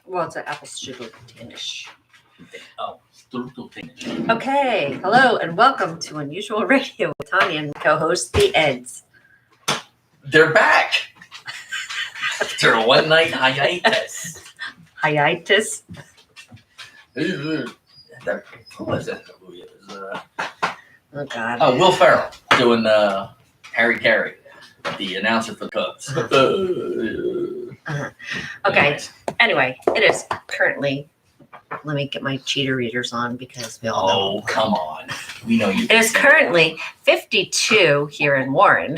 Well, it's an apple strudel dish. Oh, strudel Danish. Okay, hello and welcome to Unusual Radio with Tanya and co-host the Eds. They're back after a one-night hiatus. Hiatus. Who was that movie? It was, Oh God. oh, Will Ferrell doing Harry Carey, the announcer for the Cubs. Okay. Anyways. Anyway, it is currently. Let me get my cheater readers on because we all know. Oh, come on. We know you. It is currently 52 here in Warren.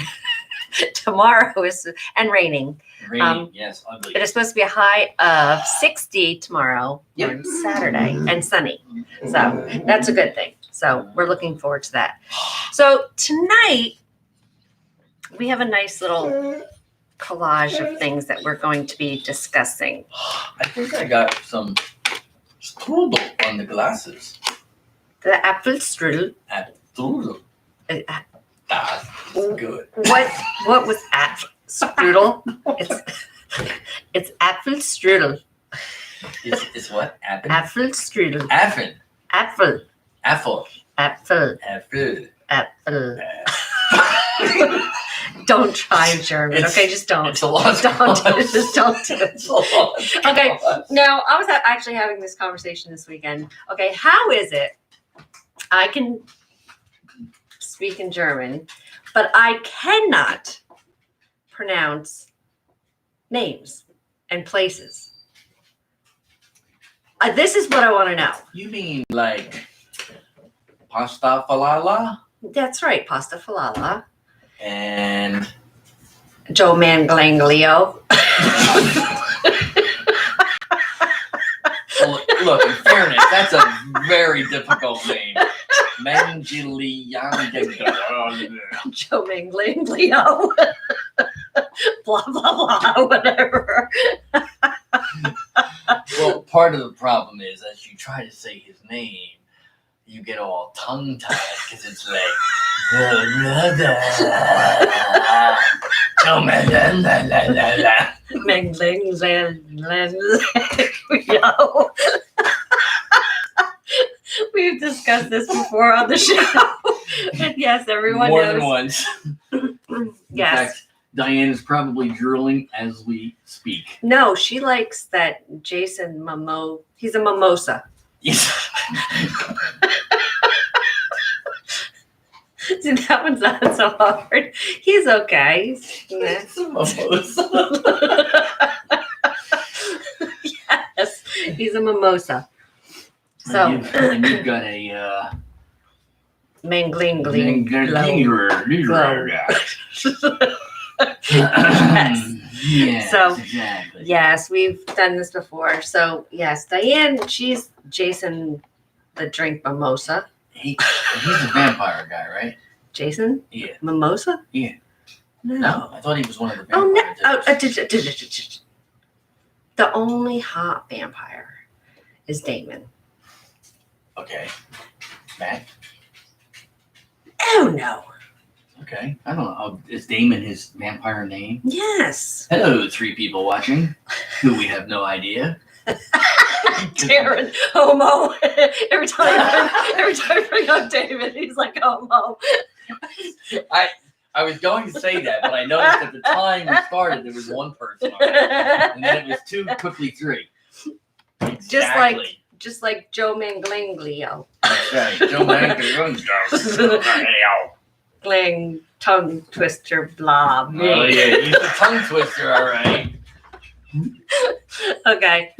Tomorrow is and raining. Raining, yes, ugly. It is supposed to be a high of 60 tomorrow on Saturday and sunny. So that's a good thing. So we're looking forward to that. So tonight we have a nice little collage of things that we're going to be discussing. I think I got some strudel on the glasses. The apple strudel. Strudel. That's good. What was apple strudel? It's apple strudel. It's what? Apple? Apple strudel. Apple. Apple. Apple. Apple. Apple. Apple. Don't try German. Okay, just don't. It's a lot. Don't do it. Just don't do it. It's a lot. Okay. Now, I was actually having this conversation this weekend. Okay, how is it I can speak in German, but I cannot pronounce names and places? This is what I want to know. You mean like pasta falala That's right, pasta falala. and Joe Manganglio. look, in fairness, that's a very difficult name. Mangilianga. Joe Manganglio. Blah, blah, blah, whatever. Well, part of the problem is as you try to say his name, you get all tongue-tied because it's like We've discussed this before on the show. And yes, everyone more knows. than once. Yes. In fact, Diane is probably drooling as we speak. No, she likes that Jason he's a mimosa. Yes. See, that one's not so hard. He's okay. It's a mimosa. Yes, he's a mimosa. So, and you've got a Manglingling. Yes, So, exactly. Yes, we've done this before. So, yes, Diane, she's Jason the drink mimosa. He's a vampire guy, right? Jason? Yeah. Mimosa? Yeah. No. No, I thought he was one of the Oh, no. vampires. The only hot vampire is Damon. Okay. Matt? Oh, no. Okay. I don't know. Is Damon his vampire name? Yes. Hello, 3 people watching who we have no idea. Darren, homo. every time I bring up David, he's like homo. I was going to say that, but I noticed at the time we started there was one person on it, and then it was 2, quickly 3. Exactly. Just like Joe Manganglio. That's right. Joe Manganglio. Glang, tongue twister, blah. Oh yeah, he's a tongue twister, all right. Okay.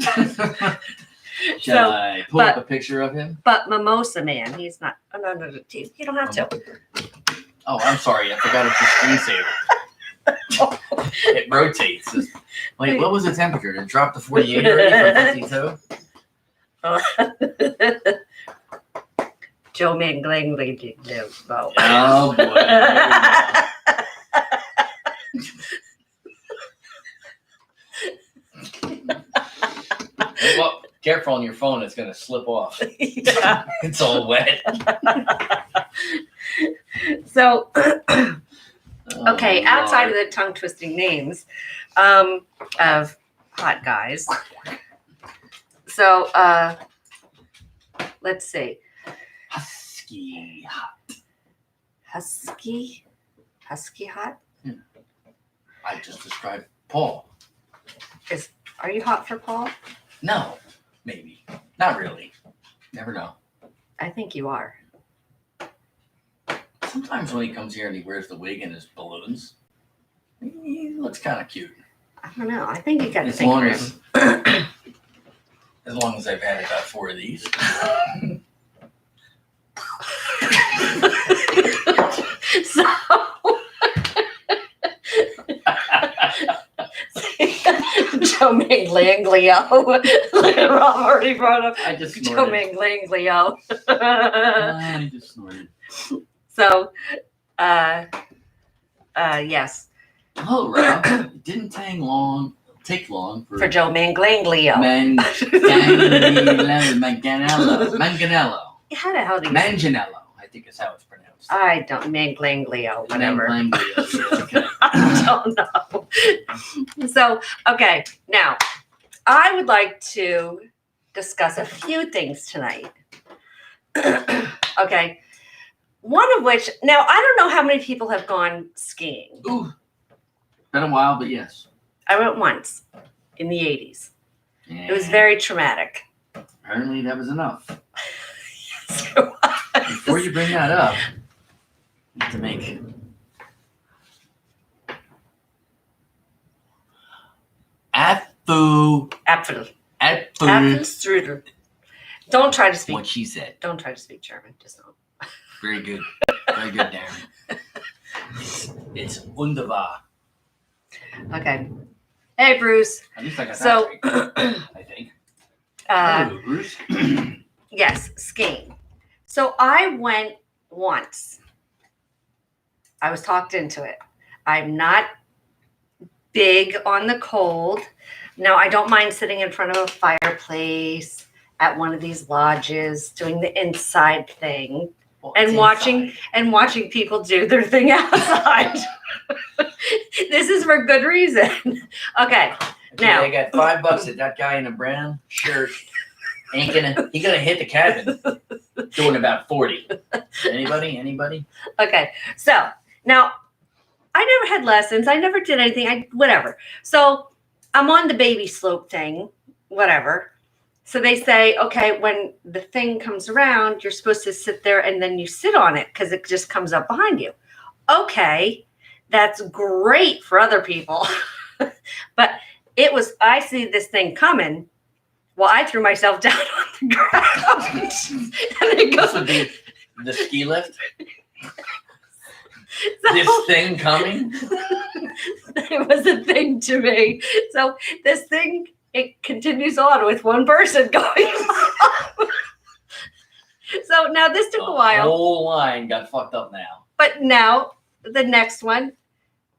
Shall I pull up a picture of him? But Mimosa Man, he's not. Oh, no, you don't have to. Oh, I'm sorry. I forgot it's a screensaver. It rotates. Wait, what was the temperature? Did it drop to 48 already from 52? Joe Manganglio. Oh, boy. Well, careful on your phone. It's going to slip off. Yeah. It's all wet. So, okay, outside of the tongue twisting names of hot guys, So let's see. Husky hot. Husky hot. I just described Paul. Are you hot for Paul? No, maybe. Not really. Never know. I think you are. Sometimes when he comes here and he wears the wig and his balloons, he looks kind of cute. I don't know. I think you got to As think long for as, him. as long as I've had about 4 of these. So Joe Ming Ling Leo. Rob already brought up I just Joe snorted. Ming Ling Leo. I just snorted. So yes. Oh, Rob, it didn't take long For Joe Ming Ling Leo. Manganello. How the hell do you Manganello, I think is how it's pronounced. I don't Ming Ling Leo, whatever. Manganello, yeah, okay. I don't know. So, okay, now I would like to discuss a few things tonight. Okay, one of which, now I don't know how many people have gone skiing. Ooh, been a while, but yes. I went once in the 80s. Yeah. It was very traumatic. Apparently that was enough. Yes, it was. Before you bring that up, I need to make Apfel strudel. Don't try to speak. What she said. Don't try to speak German. Just don't. Very good. Very good, Darren. It's wunderbar. Okay. Hey, Bruce. At least I got So, that right, I think. Hello, Bruce. yes, skiing. So I went once. I was talked into it. I'm not big on the cold. Now, I don't mind sitting in front of a fireplace at one of these lodges, doing the inside thing, Well, and it's watching people do their thing outside. This is for good reason. Okay. Okay, Now- I got $5 at that guy in a brown shirt. He gonna hit the cabin doing about 40. Anybody? Okay. So now I never had lessons. I never did anything. Whatever. So I'm on the baby slope thing, whatever. So they say, okay, when the thing comes around, you're supposed to sit there and then you sit on it because it just comes up behind you. Okay. That's great for other people. But I see this thing coming. Well, I threw myself down on the ground. And it This goes, would be the ski lift. so, This thing coming. it was a thing to me. So this thing, it continues on with one person going on. So now this took a The while. whole line got fucked up now. But now the next one,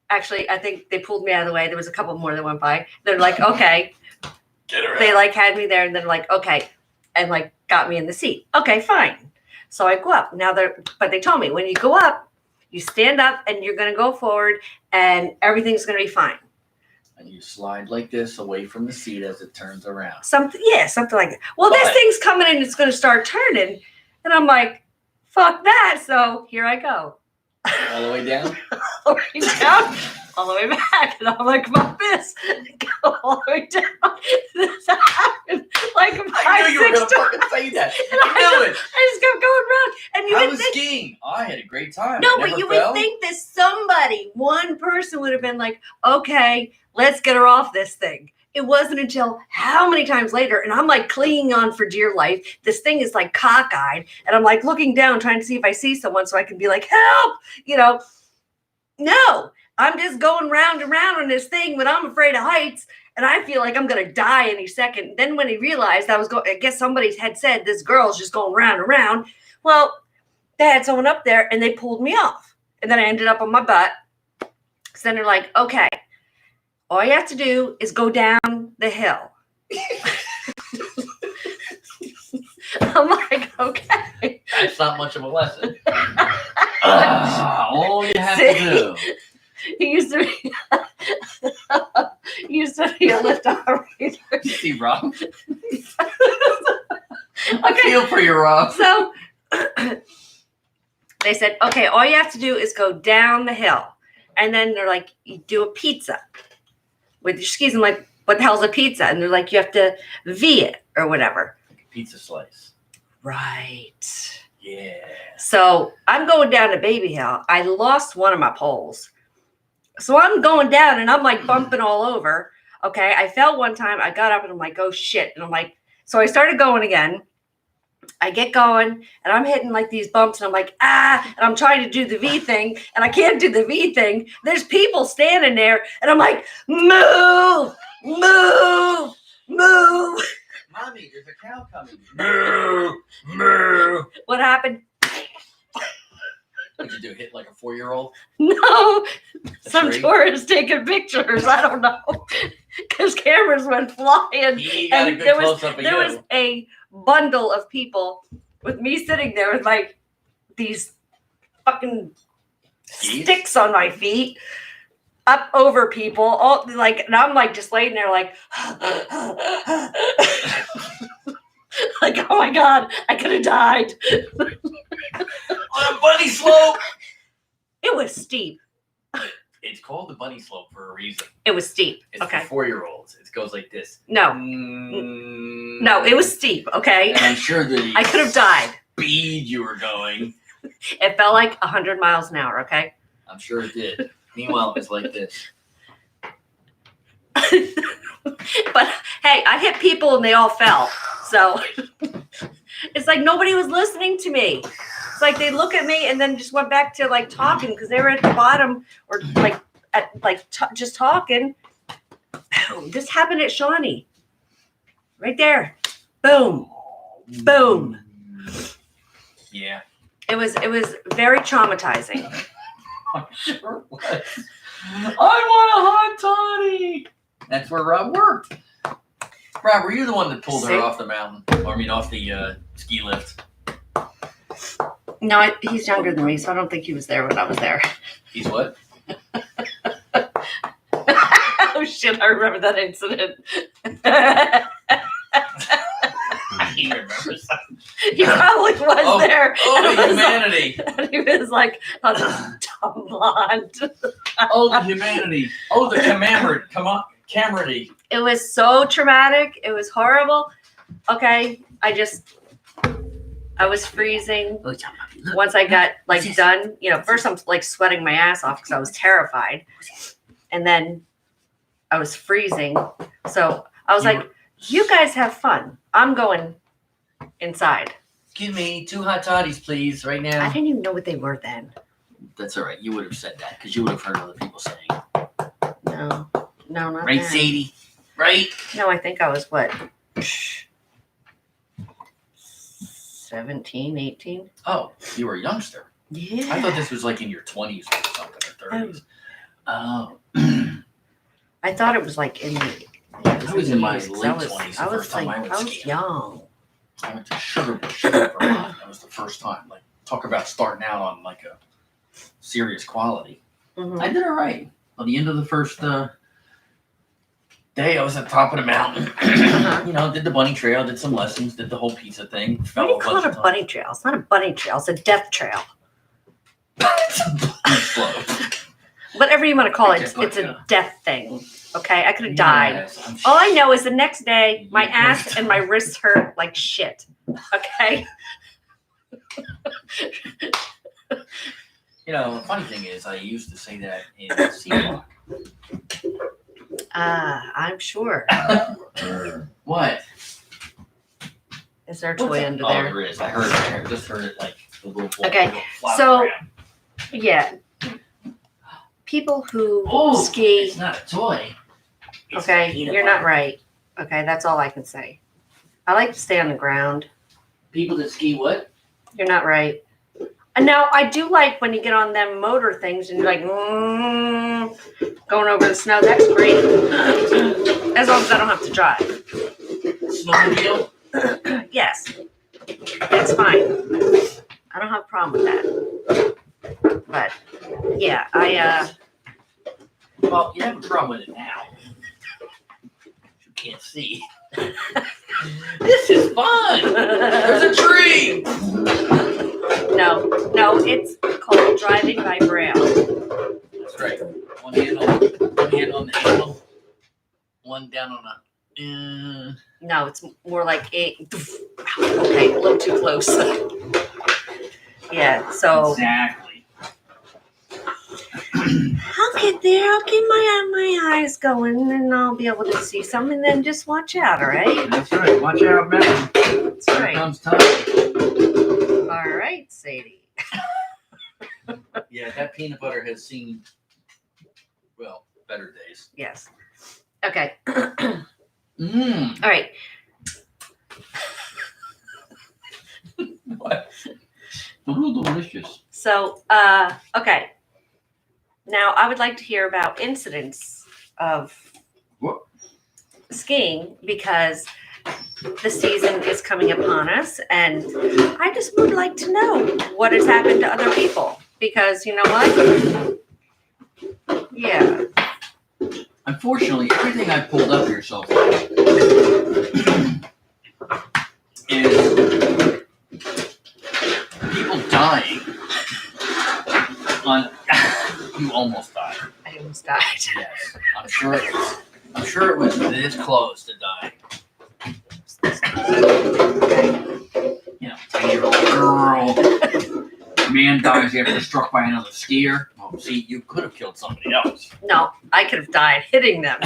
actually, I think they pulled me out of the way. There was a couple more that went by. They're like, okay. Get her They out. like had me there and then like, okay. And like got me in the seat. Okay, fine. So I go up. But they told me when you go up, you stand up and you're going to go forward and everything's going to be fine. And you slide like this away from the seat as it turns around. Something like that. Well, this But- thing's coming and it's going to start turning. And I'm like, fuck that. So here I go. All the way down. All the way down, all the way back. And I'm like, fuck this. Go all the way down. This happened like I 5, knew you were 6 going to fucking say that. And I knew it. I just kept going around. And you I would was think, skiing. I had a great time. no, I but never you fell. would think that one person would have been like, okay, let's get her off this thing. It wasn't until how many times later, and I'm like clinging on for dear life. This thing is like cockeyed, and I'm like looking down, trying to see if I see someone so I can be like, help, No, I'm just going round and round on this thing, but I'm afraid of heights, and I feel like I'm going to die any second. Then when he realized I guess somebody had said this girl's just going round and round. Well, they had someone up there, and they pulled me off, and then I ended up on my butt. So then they're like, okay. All you have to do is go down the hill. I'm like, okay. That's not much of a lesson. All you have to do. He used to be a lift operator. You see, Rob? I feel for you, Rob. So they said, okay, all you have to do is go down the hill. And then they're like, you do a pizza with your skis. I'm like, what the hell's a pizza? And they're like, you have to V it or whatever. Like a pizza slice. Right. Yeah. So I'm going down a baby hill. I lost one of my poles. So I'm going down and I'm like bumping all over. Okay. I fell one time. I got up and I'm like, oh shit. And I'm like, so I started going again. I get going and I'm hitting like these bumps and I'm like, and I'm trying to do the V thing and I can't do the V thing. There's people standing there and I'm like, move, move, move. Mommy, there's a cow coming. Moo, moo. What happened? What'd you do? Hit like a 4-year-old? No, A some tree? tourists taking pictures. I don't know. Because cameras went flying. He got a And good there was close-up of there you. was a bundle of people with me sitting there with like these fucking Skis? sticks on my feet up over people all like, and I'm like just laying there like like, oh my god, I could have died. On a bunny slope. It was steep. It's called the bunny slope for a reason. It was steep. It's Okay. for 4-year-olds. It goes like this. No, No, it was steep. Okay. And I'm sure the I could have died. speed you were going, It felt like 100 miles an hour. Okay. I'm sure it did. Meanwhile, it was like this. But hey, I hit people and they all fell. So it's like nobody was listening to me. It's like they look at me and then just went back to like talking because they were at the bottom or like just talking. Boom. This happened at Shawnee. Right there. Boom. Boom. Yeah. It was very traumatizing. I'm sure it was. I want a hot toddy. That's where Rob worked. Rob, were you the one that pulled See? her off the mountain? Or I mean, off the ski lift? No, he's younger than me, so I don't think he was there when I was there. He's what? Oh shit, I remember that incident. He remembers that. He probably was there. Oh, And the it was humanity. Like, and he was like, oh, this dumb blonde. Oh, the humanity. Oh, the camaraderie. It was so traumatic. It was horrible. Okay, I was freezing. Once I got like done, first I'm like sweating my ass off because I was terrified. And then I was freezing. So I was like, you guys have fun. I'm going inside. Give me 2 hot toddies, please, right now. I didn't even know what they were then. That's all right. You would have said that because you would have heard other people saying it. No, not Right, then. Sadie? Right? No, I think I was what? 17, 18? Oh, you were a youngster. Yeah. I thought this was like in your 20s or something, or 30s. Oh. I thought it was like in the. I was in my late 20s. 20s the I was first time I went skiing. young. I went to Sugar Bush for a lot. That was the first time. Like, talk about starting out on like a serious quality. Mhm. I did all right. On the end of the first day, I was at the top of the mountain. Did the bunny trail, did some lessons, did the whole pizza thing. Why do you call it a bunny trail? It's not a bunny trail. It's a death trail. It's a bunny slope. Whatever you want to call it, Okay, it's yeah. a death thing. Okay, I could have died. Yes, I'm All I know is the next day, my You ass must- and my wrists hurt like shit. Okay. The funny thing is, I used to say that in C-Block. I'm sure. What? Is there a toy under Oh, there? there is. I heard it. I just heard it like the little Okay, little flop so- around. Yeah. People who Oh, ski. it's not a toy. It's Okay, peanut you're not butter. right. Okay, that's all I can say. I like to stay on the ground. People that ski what? You're not right. And now I do like when you get on them motor things and you're like, going over the snow. That's great. As long as I don't have to drive. Snowmobile? Yes, that's fine. I don't have a problem with that. But yeah, Well, you have a problem with it now. You can't see. This is fun. There's a tree. No, it's called driving by braille. That's right. One hand on the handle, one down on the. No, it's more like okay, a little too close. Yeah, so Exactly. I'll get there. I'll keep my eyes going, and I'll be able to see some. And then just watch out, all right? That's right. Watch out, man. That's Here right. comes time. All right, Sadie. Yeah, that peanut butter has seen, well, better days. Yes. Okay. Mmm. All right. What? A little delicious. So, okay. Now, I would like to hear about incidents of What? skiing because the season is coming upon us, and I just would like to know what has happened to other people because you know what? Yeah. Unfortunately, everything I pulled up here so far is people dying on. You almost died. I almost died. Yes, I'm sure it was this close to dying. You know, 10-year-old girl. Man dies after struck by another skier. Well, see, you could have killed somebody else. No, I could have died hitting them.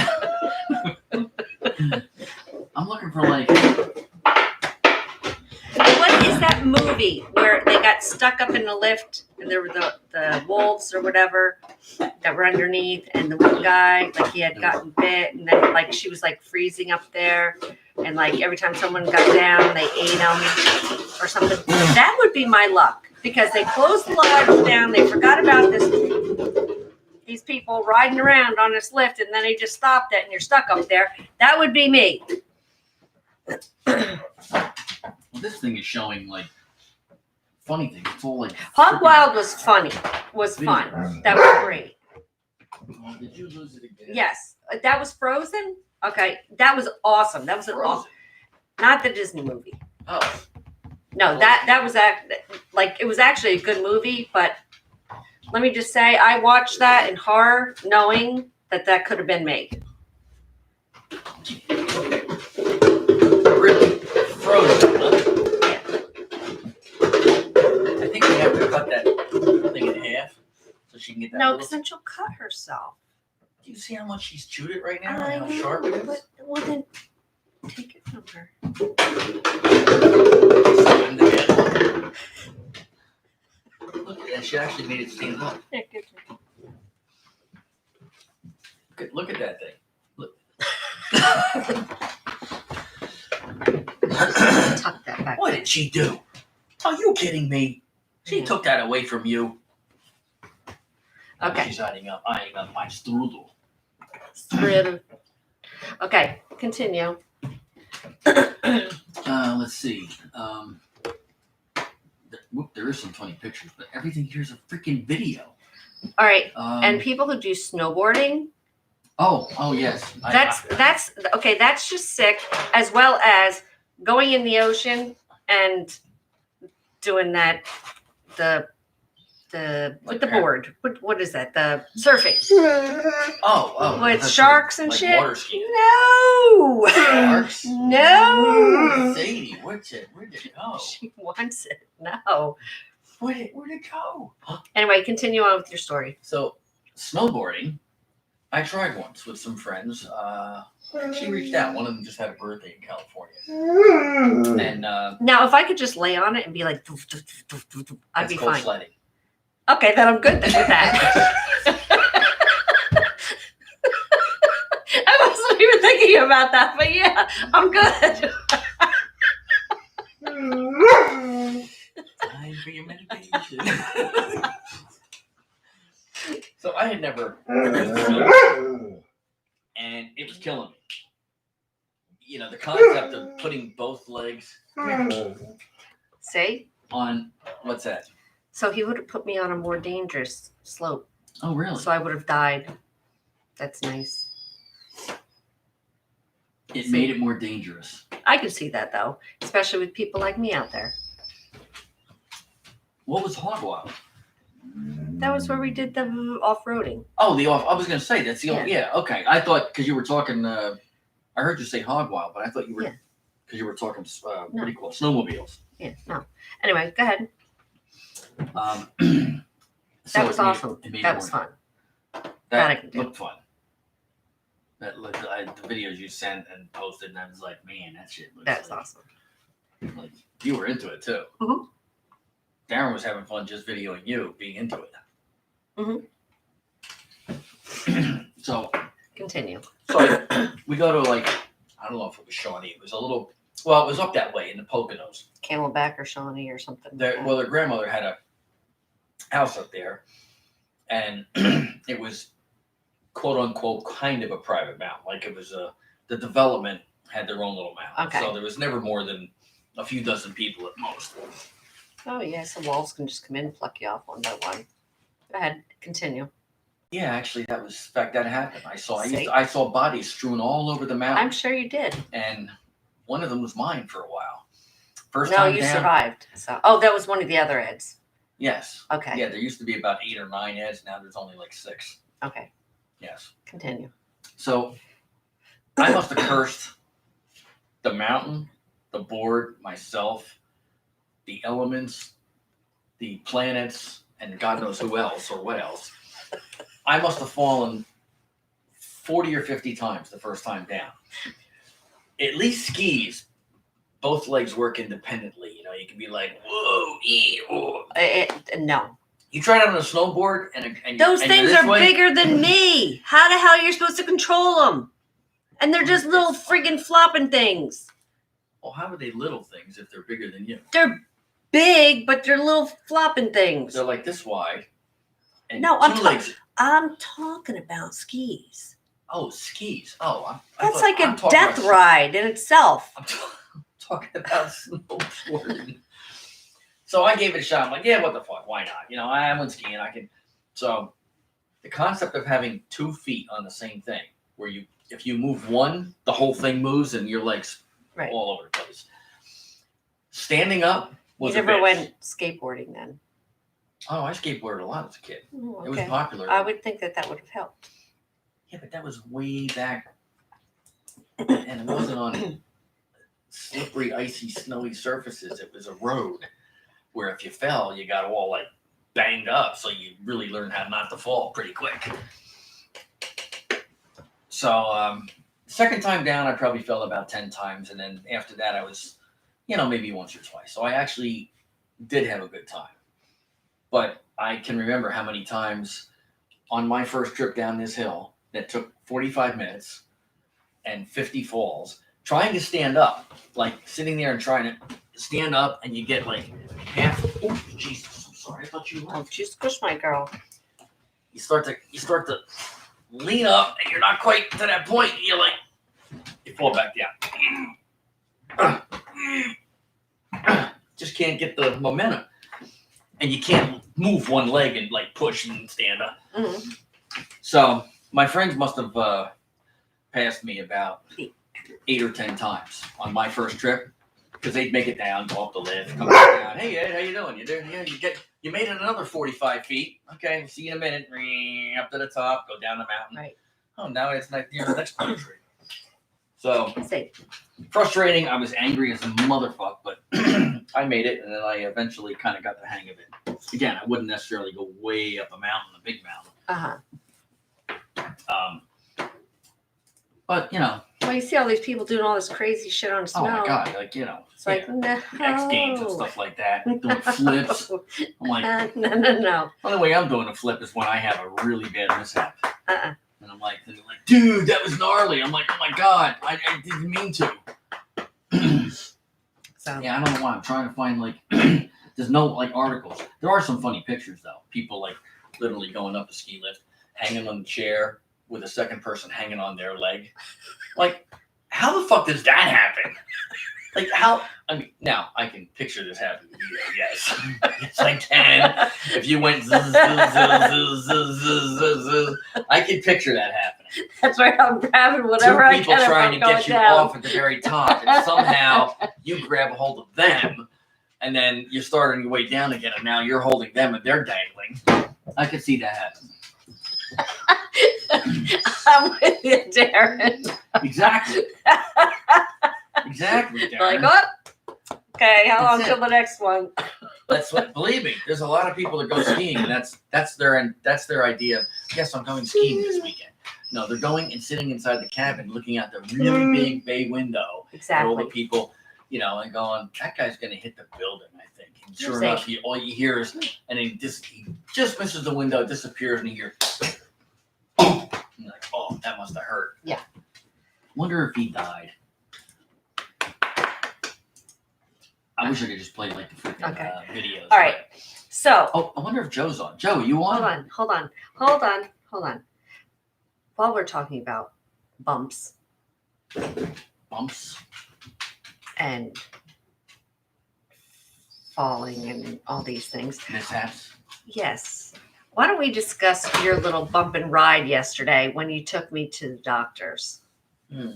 I'm looking for like. What is that movie where they got stuck up in the lift and there were the wolves or whatever that were underneath, and the one guy, like, he had gotten bit, and then like she was like freezing up there, and like every time someone got down they ate them or something. That would be my luck because they closed the lodge down, they forgot about these people riding around on this lift, and then they just stopped it and you're stuck up there. That would be me. Well, this thing is showing like funny things. It's all like Hog Wild was funny. Was fun. That was great. Oh, did you lose it again? Yes, that was Frozen. Okay, that was awesome. That was an awesome. Not the Disney movie. Oh no, that was like it was actually a good movie, but let me just say, I watched that in horror, knowing that could have been me. Really? Frozen, huh? I think we have to cut that thing in half so she can get that. No, because then she'll cut herself. Do you see how much she's chewed it right now and how sharp it is? But, well, then take it from her. Look at that. She actually made it stand up. Yeah, good job. Look at that thing. Look. Tuck that back. What did she do? Are you kidding me? She took that away from you. Okay. She's eyeing up my strudel. Okay, continue. Let's see. There is some funny pictures, but everything here is a freaking video. All right, and people who do snowboarding. Oh yes. That's okay. That's just sick, as well as going in the ocean and doing that. With the board. What is that? The surfing. Oh. With sharks and like shit. Water skiing. No. Sharks. No. Sadie, where'd it go? She wants it. No. Where'd it go? Anyway, continue on with your story. So, snowboarding. I tried once with some friends. She reached out. One of them just had a birthday in California. And now, if I could just lay on it and be like, doof, doof, doof, doof, doof, I'd be fine. Sledding. Okay, then I'm good with that. I wasn't even thinking about that, but yeah, I'm good. Time for your meditation. So I had never and it was killing me. You know, the concept of putting both legs See? on, what's that? So he would have put me on a more dangerous slope. Oh, really? So I would have died. That's nice. It made it more dangerous. I could see that though, especially with people like me out there. What was Hog Wild? That was where we did the off-roading. Oh, the off. I was gonna say that's the off. Yeah. Yeah. Okay. I thought because you were talking. I heard you say Hog Wild, but I thought you were because you were talking. What do you call it? Snowmobiles. Yeah. No. Anyway, go ahead. So That was awesome. That was fun. That I can do. Looked fun. That looked. The videos you sent and posted, and I was like, man, that shit looks. That was awesome. Like you were into it too. Mm-hmm. Darren was having fun just videoing you being into it. Mm-hmm. So continue. So we go to like I don't know if it was Shawnee. It was a little. Well, it was up that way in the Poconos. Camelback or Shawnee or something. Well, their grandmother had a house up there, and it was quote unquote kind of a private mountain. Like it was the development had their own little mountain. Okay. So there was never more than a few dozen people at most. Oh yes, the walls can just come in and pluck you off one by one. Go ahead, continue. Yeah, actually, that was in fact that happened. I See? saw bodies strewn all over the mountain. I'm sure you did. And one of them was mine for a while. First No, time you down, survived. So, oh, that was one of the other Eds. Yes. Okay. Yeah, there used to be about 8 or 9 Eds. Now there's only like 6. Okay. Yes. Continue. So I must have cursed the mountain, the board, myself, the elements, the planets, and God knows who else or what else. I must have fallen 40 or 50 times the first time down. At least skis, both legs work independently. You know, you can be like, whoa, whoa. No. You try it on a snowboard, and those and things this are way, bigger than me. How the hell are you supposed to control them? And they're just little friggin' flopping things. Well, how are they little things if they're bigger than you? They're big, but they're little flopping things. They're like this wide. And No, I'm talking about skis. Oh, skis. Oh, That's like a death ride in itself. I'm talking about snowboarding. So I gave it a shot. I'm like, yeah, what the fuck? Why not? You know, I went skiing. I can. So the concept of having 2 feet on the same thing, where if you move one, the whole thing moves and your legs all over the place. Standing up was You never went skateboarding then? Oh, I skateboarded a lot as a kid. Oh, okay. It was popular. I would think that would have helped. Yeah, but that was way back. And it wasn't on slippery, icy, snowy surfaces. It was a road where if you fell, you got all like banged up. So you really learned how not to fall pretty quick. So second time down, I probably fell about 10 times. And then after that, I was, maybe once or twice. So I actually did have a good time. But I can remember how many times on my first trip down this hill that took 45 minutes and 50 falls, trying to stand up, like sitting there and trying to stand up, and you get like half. Oh, Jesus! I'm sorry. I thought you were. Oh, just push my girl. You start to lean up, and you're not quite to that point. You're like, you fall back down. Just can't get the momentum, and you can't move one leg and like push and stand up. Mm-hmm. So my friends must have passed me about 8 or 10 times on my first trip, because they'd make it down, go up the lift, come back down. Hey Ed, how you doing? You there? Yeah, you made it another 45 feet. Okay, see you in a minute. Up to the top, go down the mountain. Right. Oh, now it's near the next country. So Safe. frustrating. I was angry as a motherfucker, but I made it, and then I eventually kind of got the hang of it. Again, I wouldn't necessarily go way up a mountain, a big mountain. But well, you see all these people doing all this crazy shit on snow. oh my god, like It's like no. X Games and stuff like that, doing flips. I'm like, no. Only way I'm doing a flip is when I have a really bad mishap. And I'm like, dude, that was gnarly. I'm like, oh my god, I didn't mean to. So yeah, I don't know why. I'm trying to find like, there's no like articles. There are some funny pictures though. People like literally going up the ski lift, hanging on the chair with a second person hanging on their leg. Like, how the fuck does that happen? Like how? I mean, now I can picture this happening to you. Yes, yes, I can. If you went, zzz, zzz, zzz, zzz, zzz, zzz, zzz, I can picture that happening. That's right. I'm grabbing whatever Two I people can. if trying I'm to going get you down. off at the very top, and somehow you grab a hold of them, and then you're starting your way down again, and now you're holding them, and they're dangling. I could see that happen. I'm with you, Darren. Exactly. Exactly, Darren. Like what? Okay, how long That's till the next one? That's what. Believe me, there's a lot of people that go skiing, and that's their idea of, yes, I'm going skiing this weekend. No, they're going and sitting inside the cabin, looking out the really big bay window at all the Exactly. people, and going, that guy's going to hit the building, I think. And sure You're enough, all you hear is, and he just misses the window, disappears, and you hear, boom. I'm like, oh, that must have hurt. Yeah. Wonder if he died. I wish I could just play like the freaking Okay. videos. All right. So Oh, I wonder if Joe's on. Joe, you on? hold on. While we're talking about bumps Bumps. and falling and all these things, Mishaps. yes. Why don't we discuss your little bump and ride yesterday when you took me to the doctor's? Well,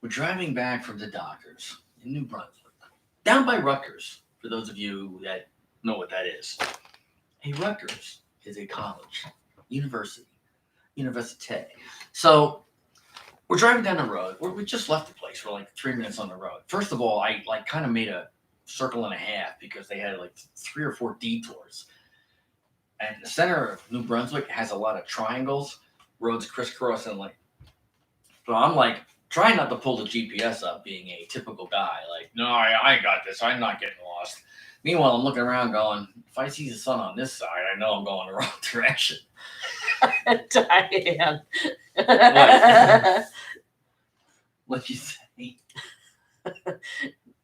we're driving back from the doctor's in New Brunswick, down by Rutgers, for those of you that know what that is. Hey, Rutgers is a college, university. So we're driving down the road. We just left the place. We're like 3 minutes on the road. First of all, I kind of made a circle and a half because they had like 3 or 4 detours. And the center of New Brunswick has a lot of triangles, roads crisscrossing. So I'm like trying not to pull the GPS up, being a typical guy. Like, no, I got this. I'm not getting lost. Meanwhile, I'm looking around going, if I see the sun on this side, I know I'm going the wrong direction. Diane. What'd you say?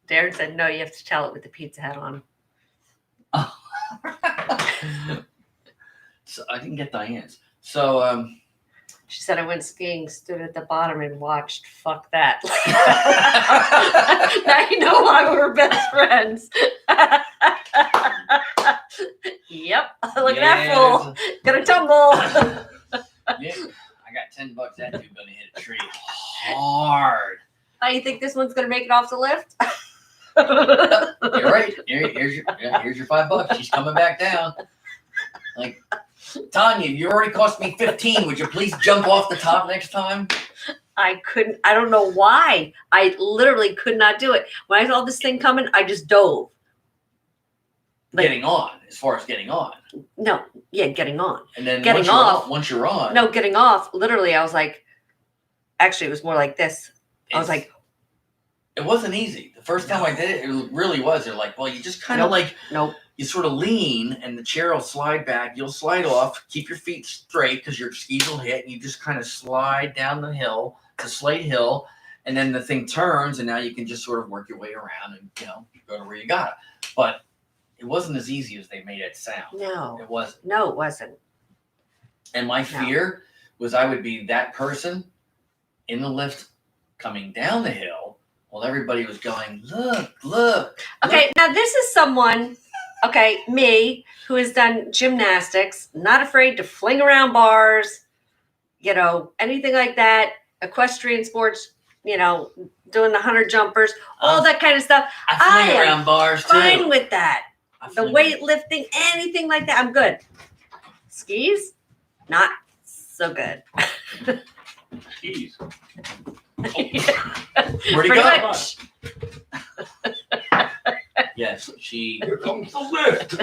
Darren said, no, you have to tell it with the pizza hat on. So I didn't get Diane's. So She said, I went skiing, stood at the bottom and watched. Fuck that. Now you know why we're best friends. Yep. Look at that fool. Gonna tumble. Yeah, I got $10. That dude gonna hit a tree hard. How do you think this one's gonna make it off the lift? You're right. Here's your $5. She's coming back down. Like, Tanya, you already cost me 15. Would you please jump off the top next time? I couldn't. I don't know why. I literally could not do it. When I saw this thing coming, I just dove. Like, Getting on, as far as getting on. no, yeah, getting on. And then Getting off. Once you're on. No, getting off. Literally, I was like, actually, it was more like this. I was like, it wasn't easy. The first time I did it, it really was. They're like, well, you just kind of nope. You sort of lean and the chair will slide back. You'll slide off, keep your feet straight because your skis will hit. And you just kind of slide down the hill, the Slate Hill, and then the thing turns and now you can just sort of work your way around and, go to where you got it. But it wasn't as easy as they made it sound. No. It wasn't. No, it wasn't. And my fear was I would be that person in the lift coming down the hill while everybody was going, look. Okay, now this is someone, me, who has done gymnastics, not afraid to fling around bars, anything like that, equestrian sports, doing the 100 jumpers, all that kind of stuff. I fling around bars too. Fine with that. The weightlifting, anything like that, I'm good. Skis, not so good. Skis. Where'd he Pretty go? much. Yes, she. Here comes the lift.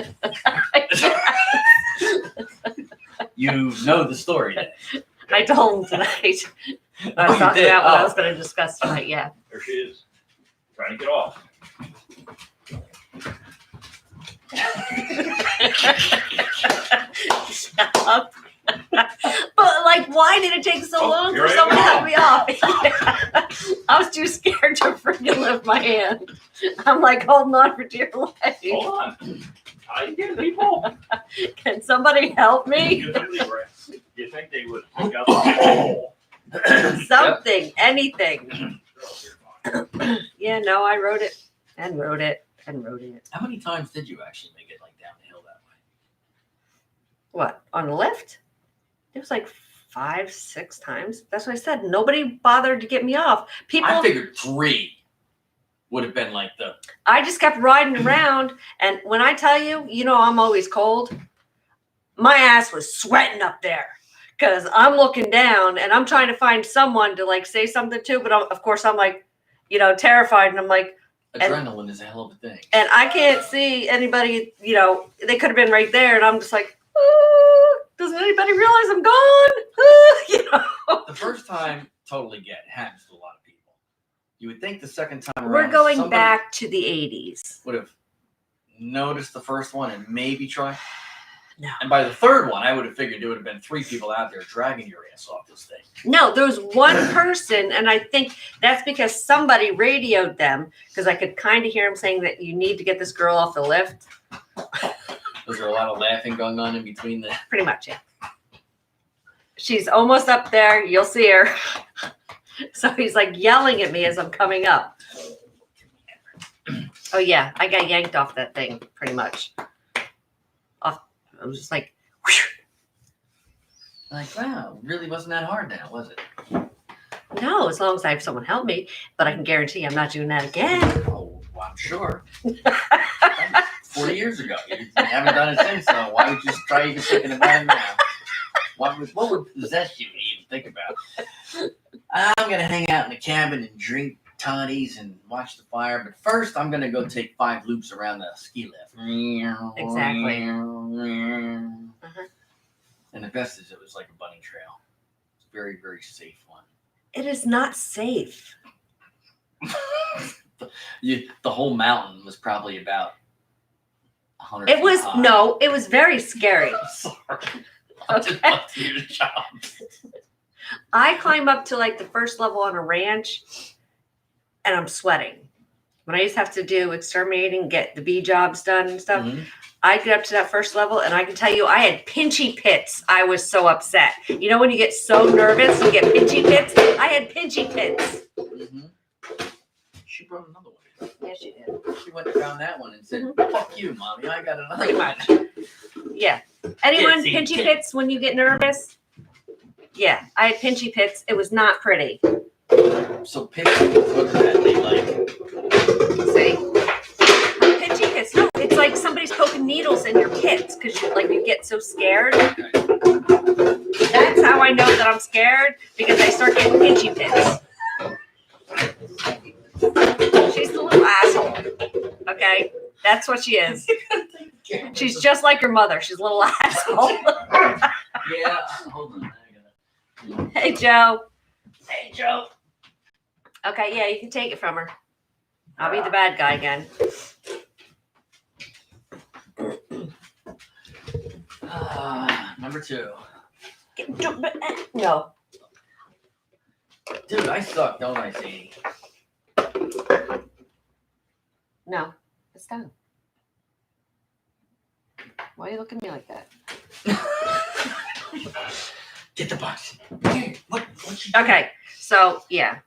You know the story then. I told him tonight. I was you talking did? about what I Oh. was going to discuss tonight. Yeah. There she is. Trying to get off. Shut up. But why did it take so Oh, long here for I someone to am. cut me off? I was too scared to freaking lift my hand. I'm holding on for dear life. Hold on. How you getting, people? Can somebody help me? Get You think they would pick up the Something, anything. Yeah, no, I wrote it and wrote it and wrote it. How many times did you actually make it like down the hill that way? What, on the lift? It was like 5, 6 times. That's what I said. Nobody bothered to get me off. People, I figured 3 would have been like the. I just kept riding around. And when I tell you, you know, I'm always cold. My ass was sweating up there because I'm looking down and I'm trying to find someone to like say something to. But of course, I'm like, you know, terrified. And I'm like, Adrenaline is a hell of a thing. and I can't see anybody, you know, they could have been right there. And I'm just like, "Ooh, does anybody realize I'm gone?" Ooh, you know, The first time, totally get it. Happens to a lot of people. You would think the second time around, we're going somebody back to the 80s. would have noticed the first one and maybe try. No. And by the third one, I would have figured there would have been 3 people out there dragging your ass off this thing. No, there was one person, and I think that's because somebody radioed them because I could kind of hear him saying that you need to get this girl off the lift. Was there a lot of laughing going on in between the? Pretty much, yeah. She's almost up there. You'll see her. So he's like yelling at me as I'm coming up. Oh, yeah. I got yanked off that thing pretty much. I was just like, whew. Like, wow, really wasn't that hard now, was it? No, as long as I have someone help me. But I can guarantee I'm not doing that again. Oh, well, I'm sure. 40 years ago. You haven't done it since, so why would you try even thinking about it now? What would possess you to even think about? I'm going to hang out in the cabin and drink toddies and watch the fire, but first I'm going to go take 5 loops around the ski lift. Exactly. And the best is it was like a bunny trail. It's a very, very safe one. It is not safe. The whole mountain was probably about 100 It was, feet high. no, it was very scary. I'm sorry. I'm just Okay. busting your job. I climb up to like the first level on a ranch and I'm sweating. When I used to have to do exterminating, get the bee jobs done and stuff, Mhm. I'd get up to that first level and I can tell you I had pinchy pits. I was so upset. You know when you get so nervous, you get pinchy pits? I had pinchy pits. Mhm. She brought another one. Yes, you did. She went and found that one and said, "Fuck you, mommy. I got another Pretty one." much. Yeah. Anyone Pitsy pinchy pit. pits when you get nervous? Yeah, I had pinchy pits. It was not pretty. So picture what is that? They like See? Pinchy pits. No, it's like somebody's poking needles in your pits because you get so scared. That's how I know that I'm scared because I start getting pinchy pits. She's a little asshole. Okay? That's what she is. She's just like her mother. She's a little asshole. yeah. Hold on. I gotta. Hey, Joe. Hey, Joe. Okay, yeah, you can take it from her. I'll be the bad guy again. Number 2. No. Dude, I suck, don't I, Sadie? No. It's done. Why are you looking at me like that? Get the box. Hey, what you doing? Okay, so yeah.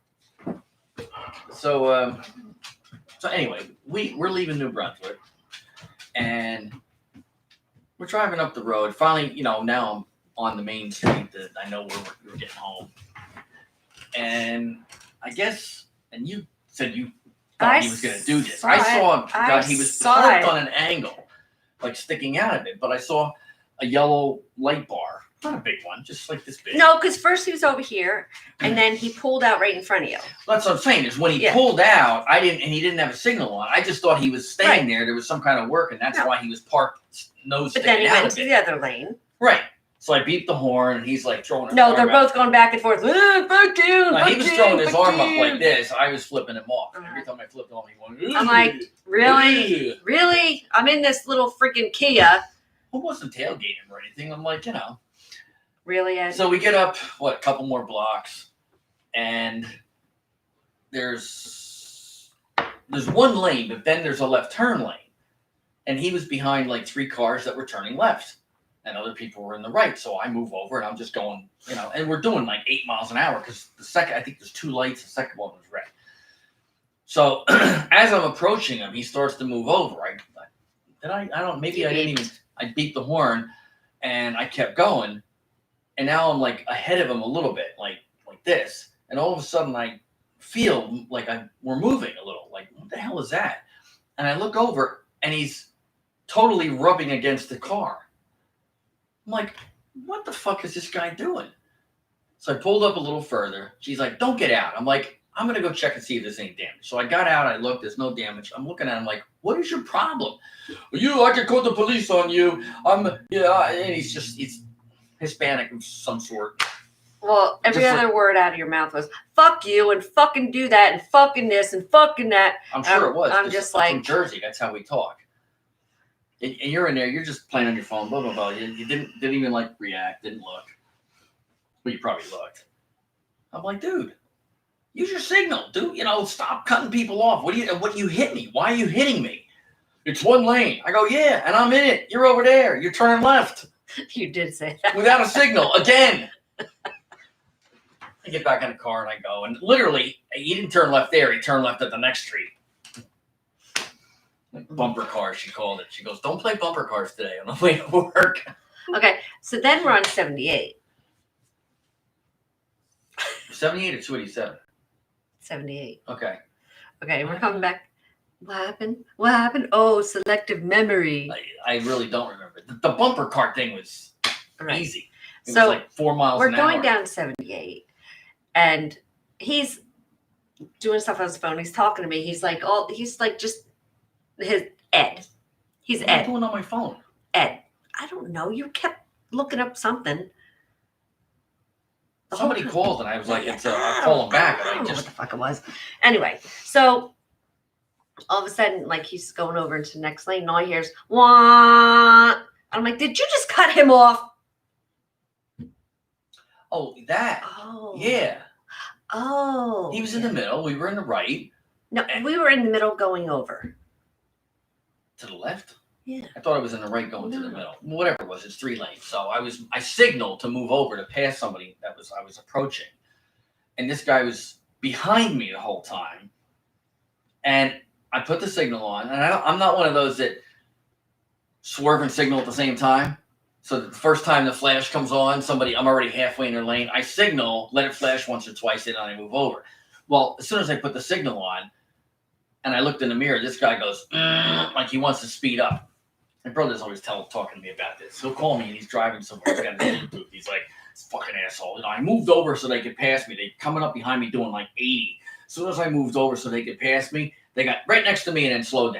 So anyway, we're leaving New Brunswick, and we're driving up the road. Finally, now I'm on the main street that I know where we're getting home. And I guess, and you said you thought he was going to do this. I saw him. He was parked on an angle, like sticking out of it. But I saw a yellow light bar. Not a big one, just like this big. No, because first he was over here, and then he pulled out right in front of you. That's what I'm saying. Is when he Yeah. pulled out, and he didn't have a signal on. I just thought he was staying there. There was some kind of work, and that's No. why he was parked nose But then sticking he out went of to it. the other lane. Right. So I beeped the horn, and he's like throwing his No, arm they're out. both going back and forth. Fuck you. No, he was throwing his arm up like this. this. I was flipping him off. Uh-huh. Every time I flipped him off, he went. I'm like, really? "Ugh." Really? I'm in this little freaking Kia. Who wasn't tailgating or anything? I'm like, Really, Ed? So we get up, a couple more blocks, and there's one lane, but then there's a left turn lane. And he was behind like 3 cars that were turning left. and other people were in the right. So I move over and I'm just going, and we're doing like 8 miles an hour because I think there's 2 lights. The second one was red. So as I'm approaching him, he starts to move over. I beat the horn and I kept going. And now I'm like ahead of him a little bit, like this. And all of a sudden I feel like we're moving a little. Like, what the hell is that? And I look over and he's totally rubbing against the car. I'm like, what the fuck is this guy doing? So I pulled up a little further. She's like, don't get out. I'm like, I'm going to go check and see if there's any damage. So I got out. I looked. There's no damage. I'm looking at him like, what is your problem? I could call the police on you. And he's Hispanic of some sort. Well, every other word out of your mouth was "fuck you" and "fucking do that" and "fucking this" and "fucking that." I'm sure it was. I'm just like, from Jersey. That's how we talk. And you're in there. You're just playing on your phone. Blah blah blah. You didn't even like react. Didn't look. Well, you probably looked. I'm like, dude, use your signal, dude. Stop cutting people off. What you hit me? Why are you hitting me? It's one lane. I go, yeah, and I'm in it. You're over there. You're turning left. You did say that. Without a signal again. I get back in the car and I go, and literally, he didn't turn left there. He turned left at the next street. Like bumper cars, she called it. She goes, don't play bumper cars today on the way to work. Okay, so then we're on 78. 78 or 287? 78. Okay. Okay, we're coming back. What happened? What happened? Oh, selective memory. I really don't remember. The bumper car thing was easy. It was like 4 miles an hour. We're going down 78. And he's doing stuff on his phone. He's talking to me. He's like just his Ed. He's What Ed. am I doing on my phone? Ed. I don't know. You kept looking up something. Somebody called and I was like, I'll call him back. I don't know what the fuck it was. Anyway, so all of a sudden, like he's going over into the next lane and all I hear is, wah. I'm like, did you just cut him off? Oh, that. Oh. Yeah. Oh. He was in the middle. We were in the right. No, we were in the middle going over. To the left? Yeah. I thought I was in the right going to the middle. Whatever it was, it's 3 lanes. So I signaled to move over to pass somebody I was approaching. And this guy was behind me the whole time. And I put the signal on. And I'm not one of those that swerve and signal at the same time. So the first time the flash comes on, I'm already halfway in their lane. I signal, let it flash once or twice, and then I move over. Well, as soon as I put the signal on, and I looked in the mirror, this guy goes, like he wants to speed up. My brother's always talking to me about this. He'll call me and he's driving somewhere. He's got a Bluetooth. He's like, this fucking asshole. I moved over so they could pass me. They coming up behind me doing like 80. As soon as I moved over so they could pass me, they got right next to me and then slowed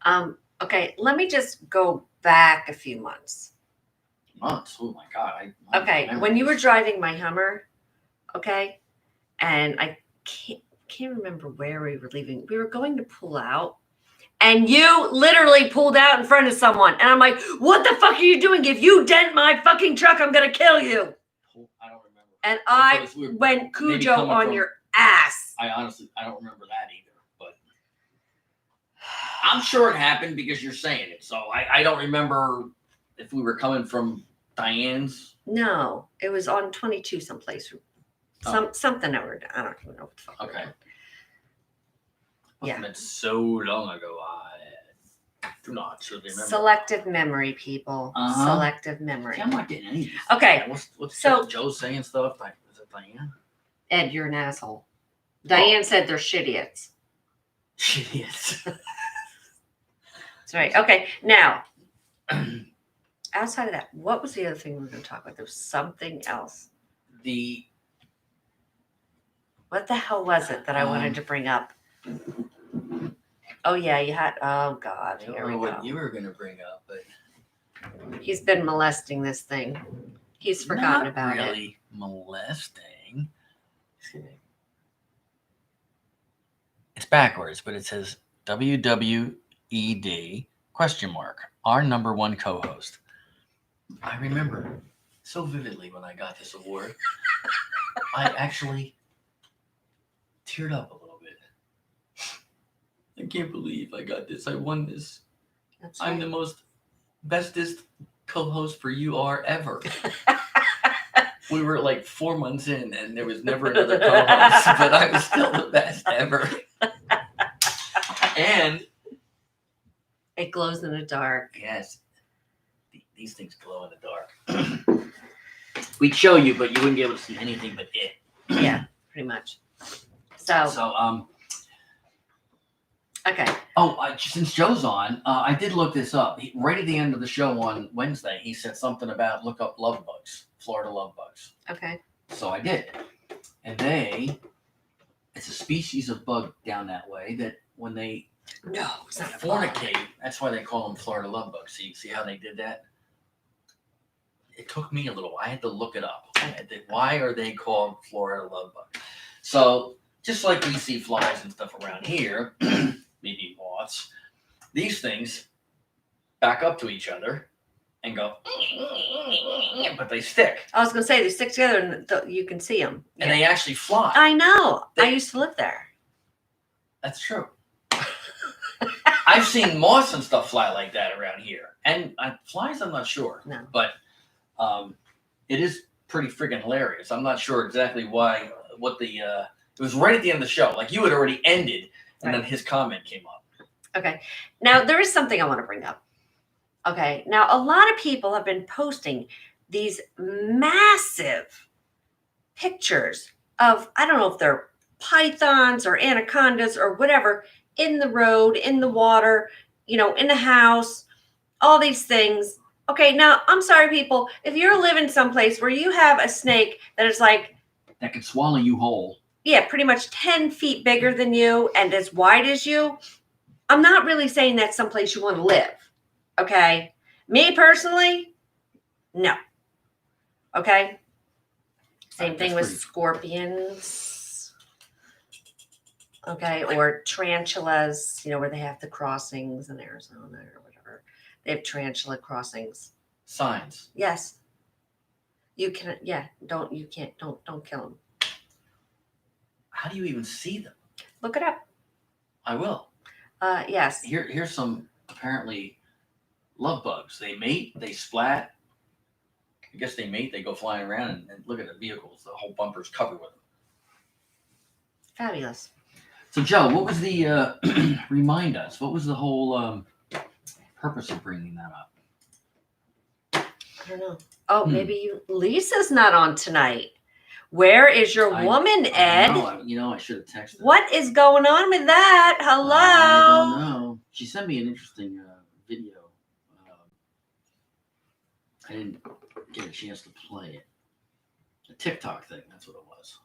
down. Okay, let me just go back a few months. Months? Oh my God. Okay, when you were driving my Hummer, okay, and I can't remember where we were leaving. We were going to pull out, and you literally pulled out in front of someone, and I'm like, "What the fuck are you doing? If you dent my fucking truck, I'm gonna kill you." I don't remember. And I went Cujo on your ass. I don't remember that either, but I'm sure it happened because you're saying it. So I don't remember if we were coming from Diane's. No, it was on 22 someplace. Something over. I don't even know what the fuck. Okay. Yeah. It's so long ago. I do not really remember. Selective memory, people. Selective memory. See, I'm not getting any of these. Okay. What's so Joe saying stuff? Is it Diane? Ed, you're an asshole. Diane said they're shitiots. Shitiots. That's right. Okay. Now, outside of that, what was the other thing we were going to talk about? There was something else. What the hell was it that I wanted to bring up? Oh, yeah, you had. Oh, God. I don't know what you were going to bring up, but he's been molesting this thing. He's forgotten about it. Not really molesting. It's backwards, but it says WWED ? Our number one co-host. I remember so vividly when I got this award. I actually teared up a little bit. I can't believe I got this. I won this. I'm the most bestest co-host for You Are ever. We were like 4 months in, and there was never another co-host, but I was still the best ever. And It glows in the dark. yes, these things glow in the dark. We'd show you, but you wouldn't be able to see anything but it. Yeah, pretty much. So okay. Oh, since Joe's on, I did look this up. Right at the end of the show on Wednesday, he said something about look up love bugs, Florida love bugs. Okay. So I did. And it's a species of bug down that way that when they No, it's not a bug. fornicate, that's why they call them Florida love bugs. See how they did that? It took me a little. I had to look it up. Why are they called Florida love bugs? So just like we see flies and stuff around here, maybe moths, these things back up to each other and go, but they stick. I was gonna say they stick together and you can see them. And they actually fly. I know. I used to live there. That's true. I've seen moths and stuff fly like that around here. And flies, I'm not sure. No. But it is pretty freaking hilarious. I'm not sure exactly it was right at the end of the show. Like you had already ended, and then his comment came up. Okay. Now, there is something I want to bring up. Okay. Now, a lot of people have been posting these massive pictures of, I don't know if they're pythons or anacondas or whatever, in the road, in the water, in the house, all these things. Okay. Now, I'm sorry, people. If you're living someplace where you have a snake that is like, That could swallow you whole. yeah, pretty much 10 feet bigger than you and as wide as you, I'm not really saying that's someplace you want to live. Okay. Me personally, no. Okay. Same thing with scorpions. Okay. Or tarantulas, where they have the crossings in Arizona or whatever. They have tarantula crossings. Signs. Yes. You can, don't kill them. How do you even see them? Look it up. I will. Yes. Here's some apparently love bugs. They mate, they splat. I guess they mate, they go flying around and look at the vehicles. The whole bumper's covered with them. Fabulous. So Joe, what was the remind us? What was the whole purpose of bringing that up? I don't know. Oh, maybe Lisa's not on tonight. Where is your woman, Ed? I should have texted her. What is going on with that? Hello? I don't know. She sent me an interesting video. I didn't get a chance to play it. A TikTok thing, that's what it was.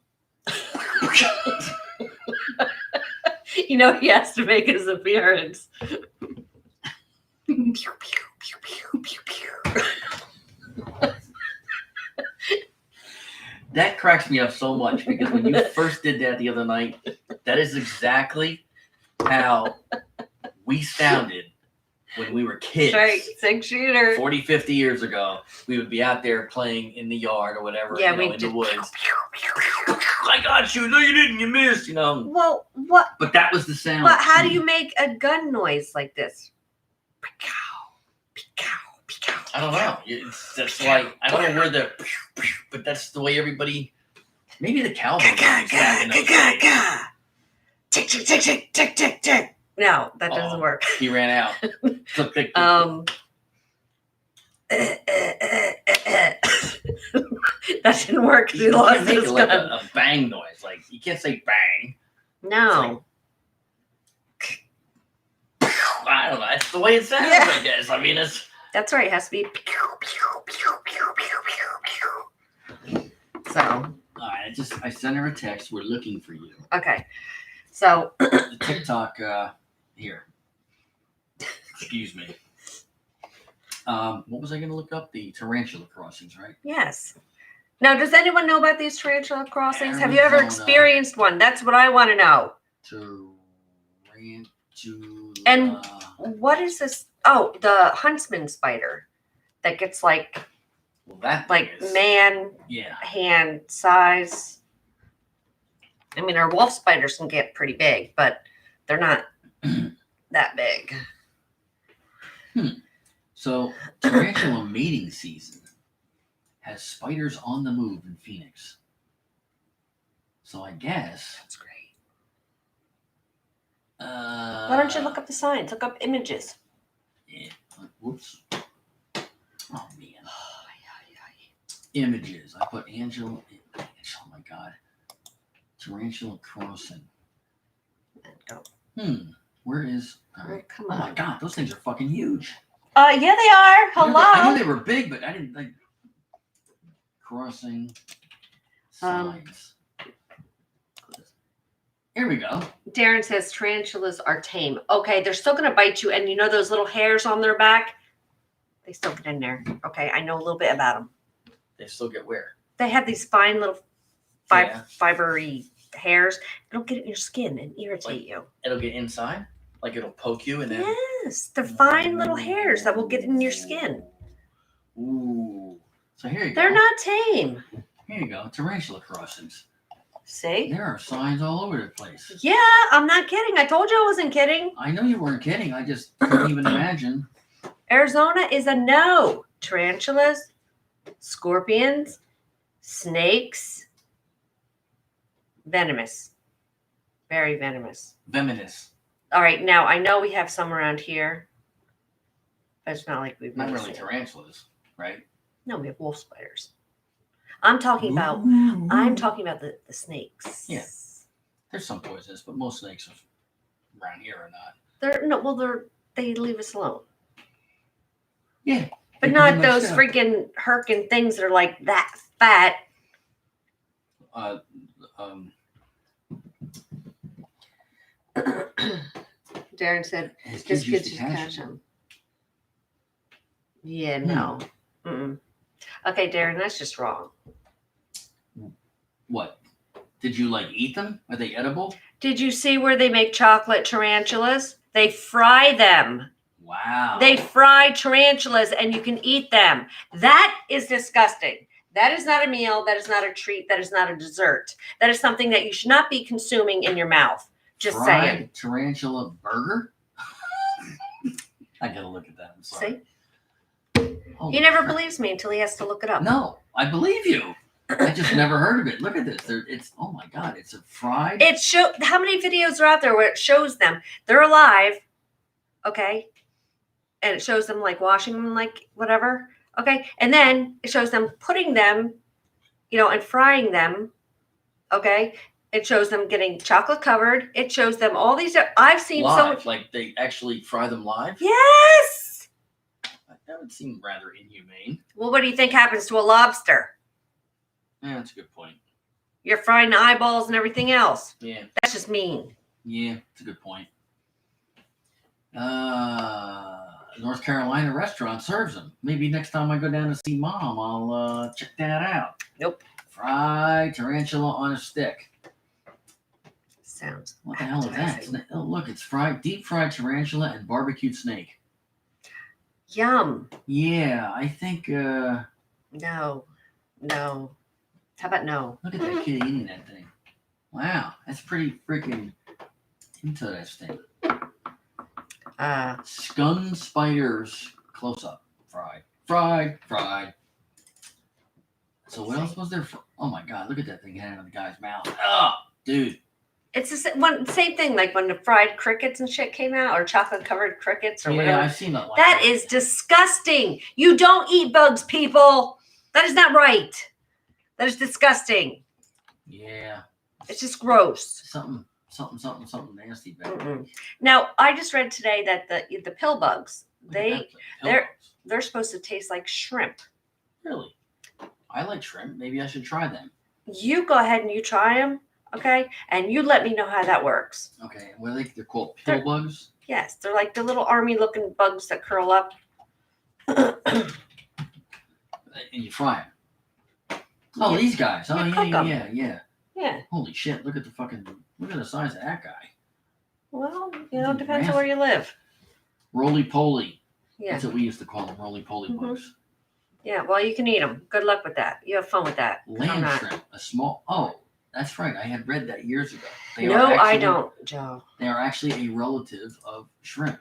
He has to make his appearance. Pew, pew, pew, pew, pew, pew. That cracks me up so much because when you first did that the other night, that is exactly how we sounded when we were kids. Straight 6-shooter. 40, 50 years ago. We would be out there playing in the yard or whatever, Yeah, in the woods. I got you. No, you didn't. You missed, Well, what? But that was the sound. But how do you make a gun noise like this? Pew, pew, pew. I don't know. That's like, I don't know where but that's the way everybody, maybe the cowboys used that in those days. Tick, tick, tick, tick, tick, tick, tick. No, that doesn't work. He ran out. That didn't work. He You lost can't make his it like gun. a bang noise. Like, you can't say bang. No. I don't know. That's the way it sounds, Yeah. I guess. I mean, That's right. It has to be. So. All right. I sent her a text. We're looking for you. Okay. So. The TikTok here. Excuse me. What was I going to look up? The tarantula crossings, right? Yes. Now, does anyone know about these tarantula crossings? Have you ever Arizona. experienced one? That's what I want to know. Tarantula. And what is this? Oh, the huntsman spider that gets like man hand size. I mean, our wolf spiders can get pretty big, but they're not that big. So, tarantula mating season has spiders on the move in Phoenix. So I guess. That's great. Why Why don't you look up the signs? Look up images. Yeah. Whoops. Oh man. Images. I put Angela. Oh my god. Tarantula crossing. Go. Where is? All right. Come Oh on. my god, those things are fucking huge. Yeah, they are. Hello. I knew they were big, but I didn't like crossing signs. Here we go. Darren says tarantulas are tame. Okay, they're still going to bite you. And you know those little hairs on their back? They still get in there. Okay, I know a little bit about them. They still get where? They have these fine little fibery hairs. It'll get in your skin and irritate you. It'll get inside? Like it'll poke you and then... Yes, they're fine little hairs that will get in your skin. Ooh. So here you go. They're not tame. Here you go. Tarantula crossings. See? There are signs all over the place. Yeah, I'm not kidding. I told you I wasn't kidding. I know you weren't kidding. I just couldn't even imagine. Arizona is a no. Tarantulas, scorpions, snakes, venomous. Very venomous. Venomous. All right, now I know we have some around here, but it's not like we've Not never really seen. tarantulas, right? No, we have wolf spiders. I'm talking about the snakes. Yeah. There's some poisonous, but most snakes around here are not. They leave us alone. Yeah. But not those freaking herkin things that are like that fat. Darren said his his kids kids used should to catch catch them. them. Yeah, no. Okay, Darren, that's just wrong. What? Did you like eat them? Are they edible? Did you see where they make chocolate tarantulas? They fry them. Wow. They fry tarantulas and you can eat them. That is disgusting. That is not a meal. That is not a treat. That is not a dessert. That is something that you should not be consuming in your mouth. Just fried saying. Tarantula burger? I gotta look at that. I'm sorry. See? He never believes me until he has to look it up. No, I believe you. I just never heard of it. Look at this. It's oh my god, it's a fried. How many videos are out there where it shows them? They're alive. Okay. And it shows them like washing them, like whatever. Okay. And then it shows them putting them, and frying them. Okay. It shows them getting chocolate covered. It shows them all these. I've seen live, like they actually fry them live. Yes. That would seem rather inhumane. Well, what do you think happens to a lobster? Yeah, that's a good point. You're frying the eyeballs and everything else. Yeah. That's just mean. Yeah, it's a good point. North Carolina restaurant serves them. Maybe next time I go down to see Mom, I'll check that out. Nope. Fried tarantula on a stick. Sounds. What the hell is that? Oh, look, it's deep fried tarantula and barbecued snake. Yum. Yeah, I think. No. How about no? Look at that kid eating that thing. Wow, that's pretty freaking interesting. Scum spiders close up. Fried. So what else was there? Oh my god, look at that thing hanging on the guy's mouth. Oh, dude. It's the same thing like when the fried crickets and shit came out, or chocolate covered crickets or whatever. Yeah, I've seen that. That is disgusting. You don't eat bugs, people. That is not right. That is disgusting. Yeah. It's just gross. Something nasty about it. Now, I just read today that the pill bugs, they're supposed to taste like shrimp. Really? I like shrimp. Maybe I should try them. You go ahead and you try them, okay? And you let me know how that works. Okay. What are they're called? Pill bugs? Yes, they're like the little army-looking bugs that curl up. And you fry them. Oh, these guys. Oh, yeah. Yeah. Holy shit! Look at the size of that guy. Well, it depends on where you live. Roly poly. Yeah. That's what we used to call them, roly poly bugs. Yeah. Well, you can eat them. Good luck with that. You have fun with that. Land shrimp, a small. Oh, that's right. I had read that years ago. I don't, Joe. They are actually a relative of shrimp.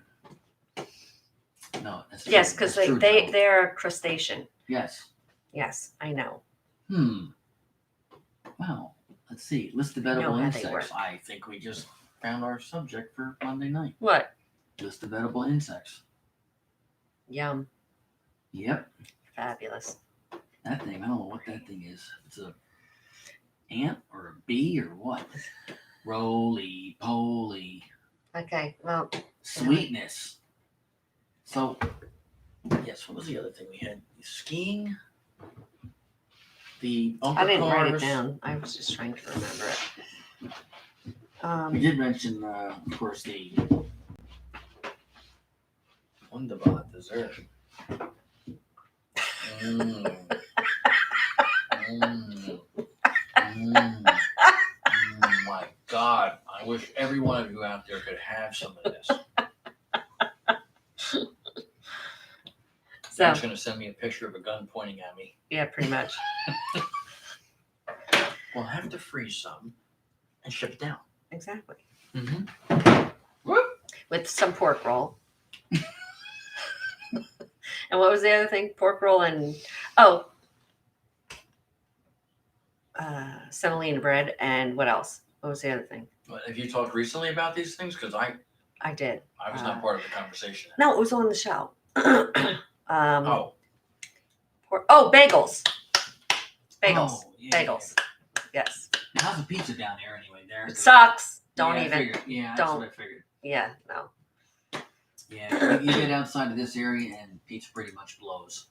No, that's true. Yes, because That's true, Joe. they're a crustacean. Yes. Yes, I know. Well, let's see. List of I know edible how they insects. work. I think we just found our subject for Monday night. What? List of edible insects. Yum. Yep. Fabulous. That thing, I don't know what that thing is. It's a ant or a bee or what? Roly poly. Okay, well, Sweetness. So, yes, what was the other thing we had? Skiing? The bumper I didn't write it cars. down. I was just trying to remember it. We did mention, of course, the wunderbar dessert. My God, I wish every one of you out there could have some of this. So, Dad's going to send me a picture of a gun pointing at me. yeah, pretty much. We'll have to freeze some and ship it down. Exactly. Mm-hmm. With some pork roll. And what was the other thing? Pork roll and semolina bread, and what else? What was the other thing? Have you talked recently about these things? Because I did. was not part of the conversation. No, it was on the show. Oh. Bagels. Bagels. Oh, yeah. Bagels. Yes. How's the pizza down there anyway? There. It sucks. Don't Yeah, I even. figured. Yeah, that's Don't. what I figured. Yeah, no. Yeah, you get outside of this area and pizza pretty much blows.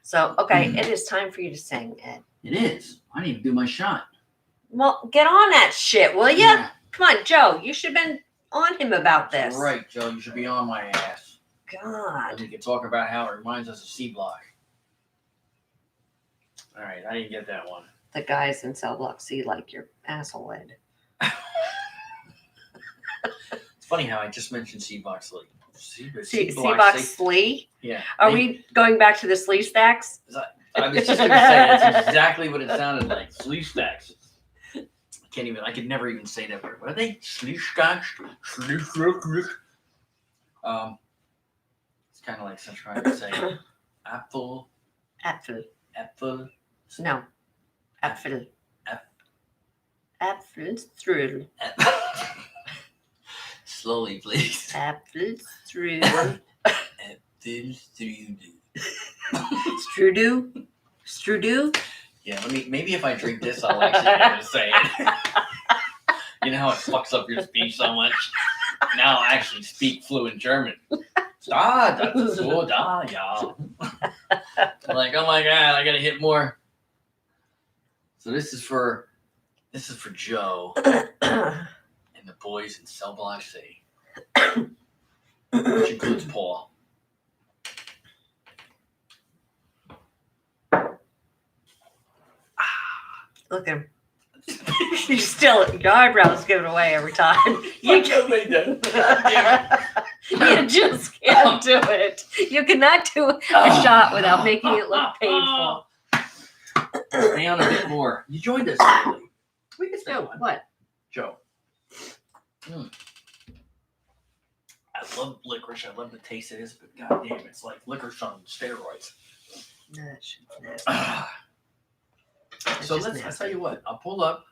So, okay, it is time for you to sing, Ed. It is. I need to do my shot. Well, get on that shit, will ya? Yeah. Come on, Joe. You should have been on him about this. That's right, Joe. You should be on my ass. God. And we can talk about how it reminds us of C Block. All right, I didn't get that one. The guys in cell block C like your asshole, Ed. It's funny how I just mentioned C Block Slee. C-box Slee? Yeah. Are we going back to the Slee stacks? I was just going to say, that's exactly what it sounded like. Slee stacks. I could never even say that word. What are they? Slee stacks? It's kind of like trying to say apple. Apfel. Apple. No. Apfel. Apfelstrudel. Slowly, please. Apfelstrudel. Apfelstrudel. Strudu? Strudu? Yeah, maybe if I drink this, I'll actually be able to say it. You know how it fucks up your speech so much? Now I actually speak fluent German. That's so yeah. I'm like, oh my God, I gotta hit more. So this is for Joe and the boys in Cell Block C, which includes Paul. Look at him. You still, your eyebrows give it away every time. You just can't do it. You cannot do a shot without making it look painful. Stay on a bit more. You joined us lately. We can stay No, on. what? Joe. I love licorice. I love the taste of this, but goddamn, it's like licorice on steroids. So I'll tell you what. I'll pull up,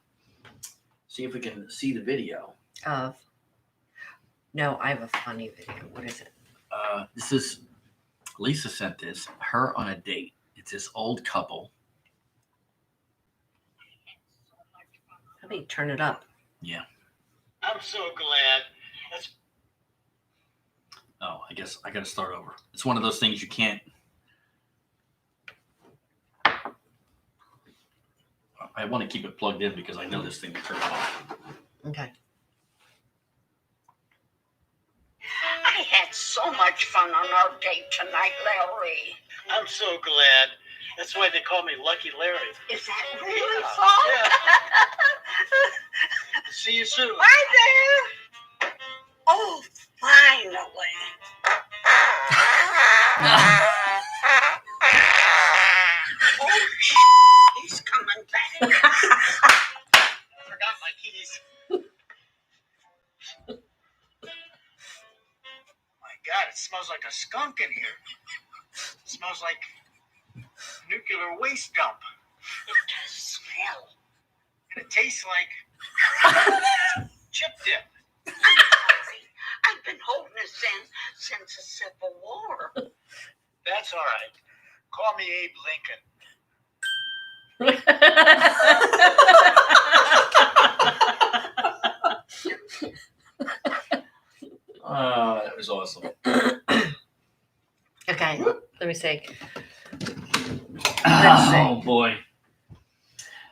see if we can see the video. No, I have a funny video. What is it? This is, Lisa sent this, her on a date. It's this old couple. How about you turn it up? Yeah. I'm so glad. Oh, I guess I got to start over. It's one of those things you can't. I want to keep it plugged in because I know this thing will turn off. Okay. I had so much fun on our date tonight, Larry. I'm so glad. That's why they call me Lucky Larry. Is that really fun? See you soon. Bye there. Oh, finally. Oh, he's coming back. Forgot my keys. My God, it smells like a skunk in here. It smells like nuclear waste dump. What a smell. And it tastes like chip dip. I'm sorry. I've been holding this in since the Civil War. That's all right. Call me Abe Lincoln. That was awesome. Okay, let me see. Oh boy.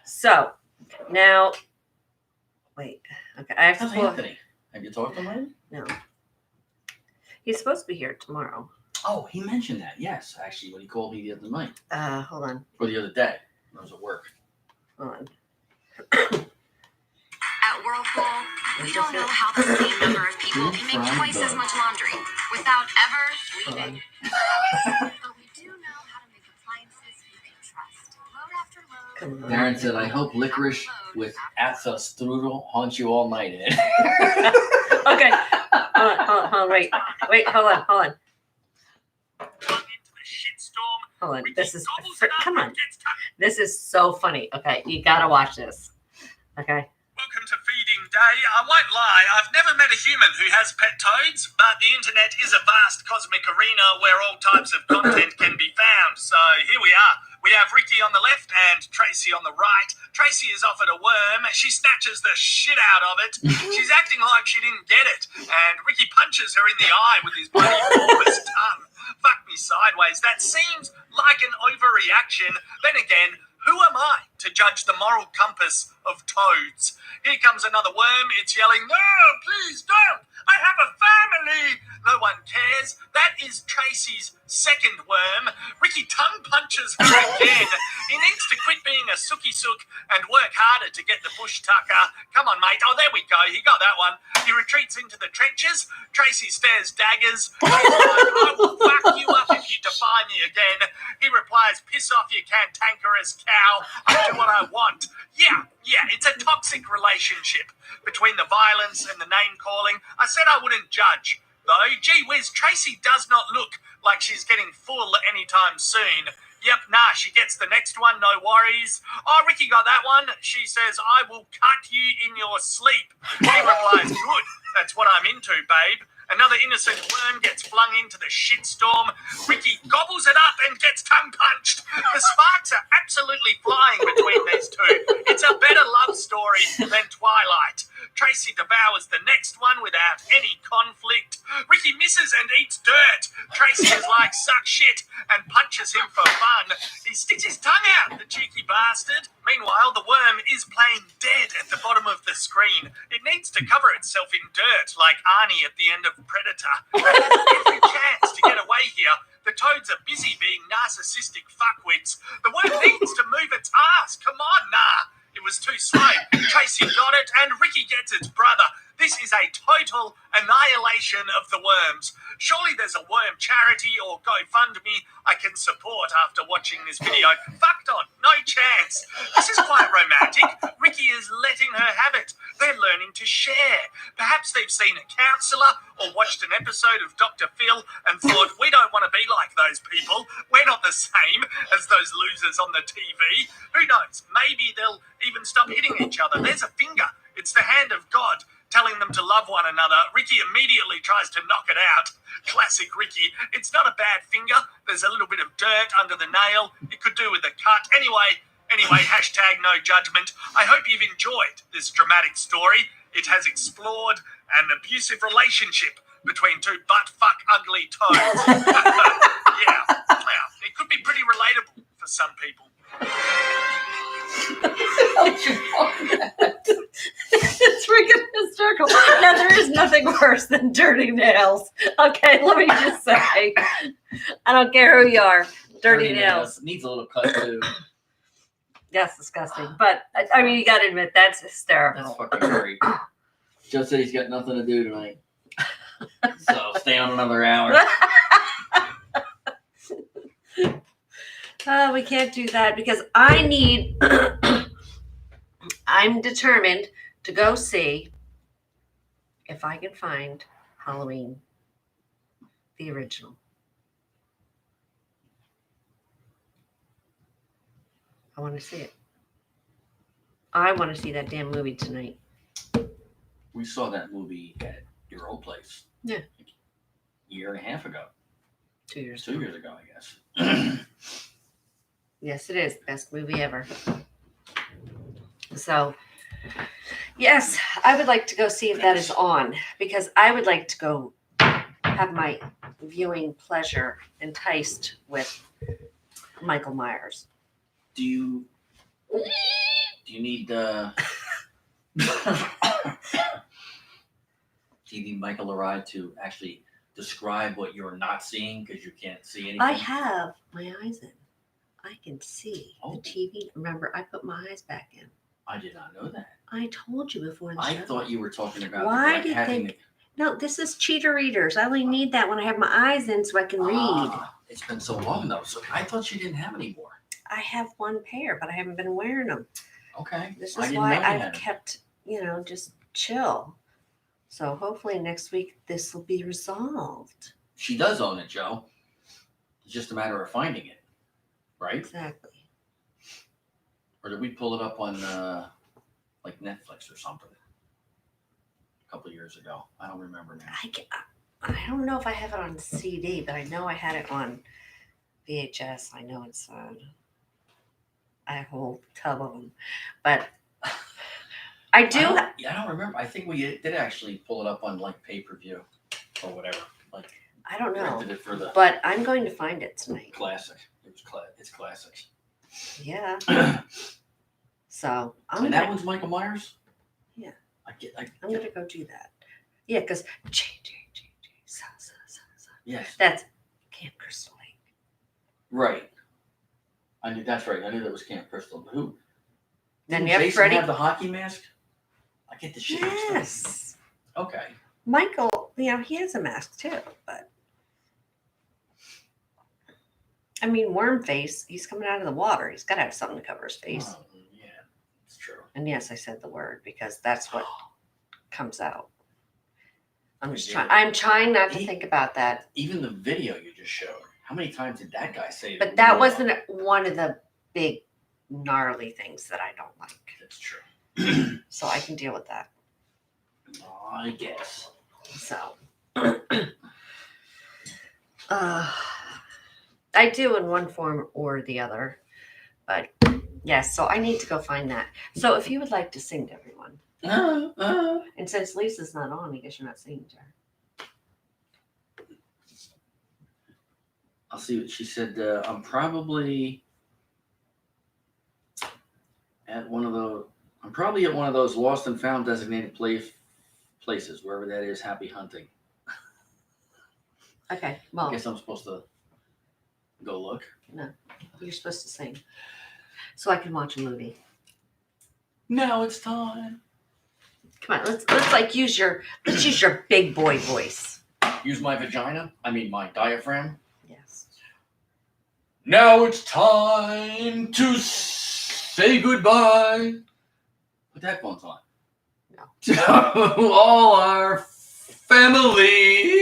So now, wait. Okay, I have to How's pull. Anthony? Have you talked to him? No, he's supposed to be here tomorrow. Oh, he mentioned that. Yes, actually, when he called me the other night Hold on, or the other day, when I was at work. hold on. At Whirlpool, we don't know how the same number of people can make twice as much laundry without ever leaving. But we do know how to make appliances you can trust. Load after load. Come on. Darren said, "I hope licorice with apple strudel haunts you all night." Ed. Okay, hold on, wait, hold on. Run into the shitstorm. Hold on. Ricky This is gobbles it up come and on. gets tucked. This is so funny. Okay, you gotta watch this. Okay. Welcome to Feeding Day. I won't lie, I've never met a human who has pet toads, but the internet is a vast cosmic arena where all types of content can be found. So here we are. We have Ricky on the left and Tracy on the right. Tracy is offered a worm. She snatches the shit out of it. She's acting like she didn't get it. And Ricky punches her in the eye with his bloody bulbous tongue. Fuck me sideways. That seems like an overreaction. Then again, who am I to judge the moral compass of toads? Here comes another worm. It's yelling, "No, please don't. I have a family." No one cares. That is Tracy's second worm. Ricky tongue punches her again. He needs to quit being a sookie sook and work harder to get the bush tucker. Come on, mate. Oh, there we go. He got that one. He retreats into the trenches. Tracy stares daggers. He's like, "I will fuck you up if you defy me again." He replies, "Piss off, you cantankerous cow. I do what I want." Yeah, it's a toxic relationship between the violence and the name calling. I said I wouldn't judge, though. Gee whiz, Tracy does not look like she's getting full anytime soon. Yep, nah, she gets the next one, no worries. Oh, Ricky got that one. She says, "I will cut you in your sleep." He replies, "Good, that's what I'm into, babe." Another innocent worm gets flung into the shitstorm. Ricky gobbles it up and gets tongue punched. The sparks are absolutely flying between these two. It's a better love story than Twilight. Tracy devours the next one without any conflict. Ricky misses and eats dirt. Tracy is like, "Suck shit," and punches him for fun. He sticks his tongue out, the cheeky bastard. Meanwhile, the worm is playing dead at the bottom of the screen. It needs to cover itself in dirt like Arnie at the end of Predator. It has every chance to get away here. The toads are busy being narcissistic fuckwits. The worm needs to move its ass. Come on, nah. It was too slow. Tracy got it, and Ricky gets its brother. This is a total annihilation of the worms. Surely there's a worm charity or GoFundMe I can support after watching this video. Fucked on, no chance. This is quite romantic. Ricky is letting her have it. They're learning to share. Perhaps they've seen a counsellor or watched an episode of Dr. Phil and thought, "We don't want to be like those people. We're not the same as those losers on the TV." Who knows? Maybe they'll even stop hitting each other. There's a finger. It's the hand of God telling them to love one another. Ricky immediately tries to knock it out. Classic Ricky. It's not a bad finger. There's a little bit of dirt under the nail. It could do with a cut. Anyway, hashtag no judgment. I hope you've enjoyed this dramatic story. It has explored an abusive relationship between two butt-fuck ugly toads. Yeah, it could be pretty relatable for some people. It's freaking hysterical. Now, there is nothing worse than dirty nails. Okay, let me just say. I don't care who you are. Dirty nails. Needs a little cut too. That's disgusting. But, I mean, you got to admit, that's hysterical. That's fucking great. Joe said he's got nothing to do tonight. So stay on another hour. We can't do that because I'm determined to go see if I can find Halloween The original. I want to see it. I want to see that damn movie tonight. We saw that movie at your old place. Yeah. Like a year and a half ago. 2 years 2 ago. years ago, I guess. Yes, it is. Best movie ever. So, yes, I would like to go see if that is on because I would like to go have my viewing pleasure enticed with Michael Myers. Do you need do you need Michael a ride to actually describe what you're not seeing because you can't see anything? I have my eyes in. I can see Oh. the TV. Remember, I put my eyes back in. I did not know that. I told you before the I show. thought you were talking about Why like do you having think? No, this is cheater readers. I only need that when I have my eyes in so I can read. It's been so long though, so I thought you didn't have any more. I have one pair, but I haven't been wearing them. Okay. This I is didn't why know you had I've them. kept, just chill. So hopefully next week this will be resolved. She does own it, Joe. It's just a matter of finding it, right? Exactly. Or did we pull it up on like Netflix or something a couple of years ago? I don't remember now. I don't know if I have it on CD, but I know I had it on VHS. I know it's on a whole tub of them. But I do. I don't remember. I think we did actually pull it up on like pay-per-view or whatever. Like I don't know. rented it for the But I'm going to find it tonight. classic. It's classics. Yeah. So And that one's Michael Myers? Yeah. I'm I'm gonna go do that. Yeah, because Yes. that's Camp Crystal Lake. Right. I knew that's right. I knew that was Camp Crystal. But who? Then Didn't you have Jason Freddy. have the hockey mask? I get the shit mixed up. Yes. Okay. Michael, he has a mask too, but I mean, worm face, he's coming out of the water. He's got to have something to cover his face. Oh, yeah, it's true. And yes, I said the word because that's what comes out. I'm Yeah. trying not to think about that. Even the video you just showed. How many times did that guy say? But that wasn't one of the big gnarly things that I don't like. That's true. So I can deal with that. I guess. So I do in one form or the other. But yes, so I need to go find that. So if you would like to sing to everyone. And since Lisa's not on, I guess you're not singing to her. I'll see what she said. I'm probably at one of those lost and found designated places, wherever that is. Happy hunting. Okay, I well, guess I'm supposed to go look. you're supposed to sing. So I can watch a movie. Now it's time. Come on, let's use your big boy voice. Use my vagina. I mean my diaphragm. Yes. Now it's time to say goodbye. Put the headphones on. No. To all our family.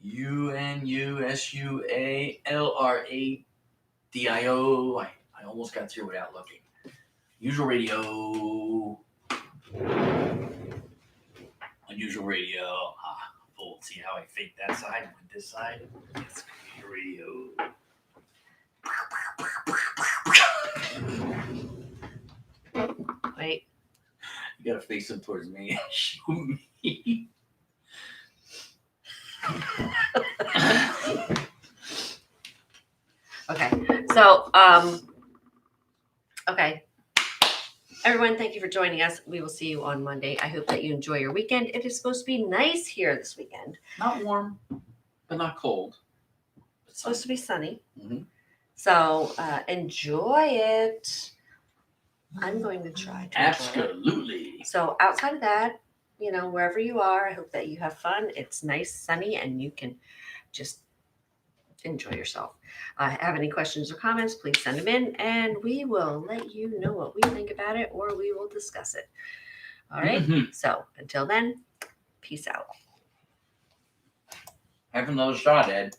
UNUSUALRADIO. I almost got through without looking. Usual radio. Unusual radio. Full. See how I fake that side with this side? It's usual radio. Wait. You gotta face them towards me and shoot me. Okay. So, okay. Everyone, thank you for joining us. We will see you on Monday. I hope that you enjoy your weekend. It is supposed to be nice here this weekend. Not warm, but not cold. It's supposed to be sunny. Mhm. So enjoy it. I'm going to try to enjoy it. Absolutely. So outside of that, wherever you are, I hope that you have fun. It's nice, sunny, and you can just enjoy yourself. Have any questions or comments, please send them in, and we will let you know what we think about it, or we will discuss it. All right? Mhm. So until then, peace out. Have another shot, Ed.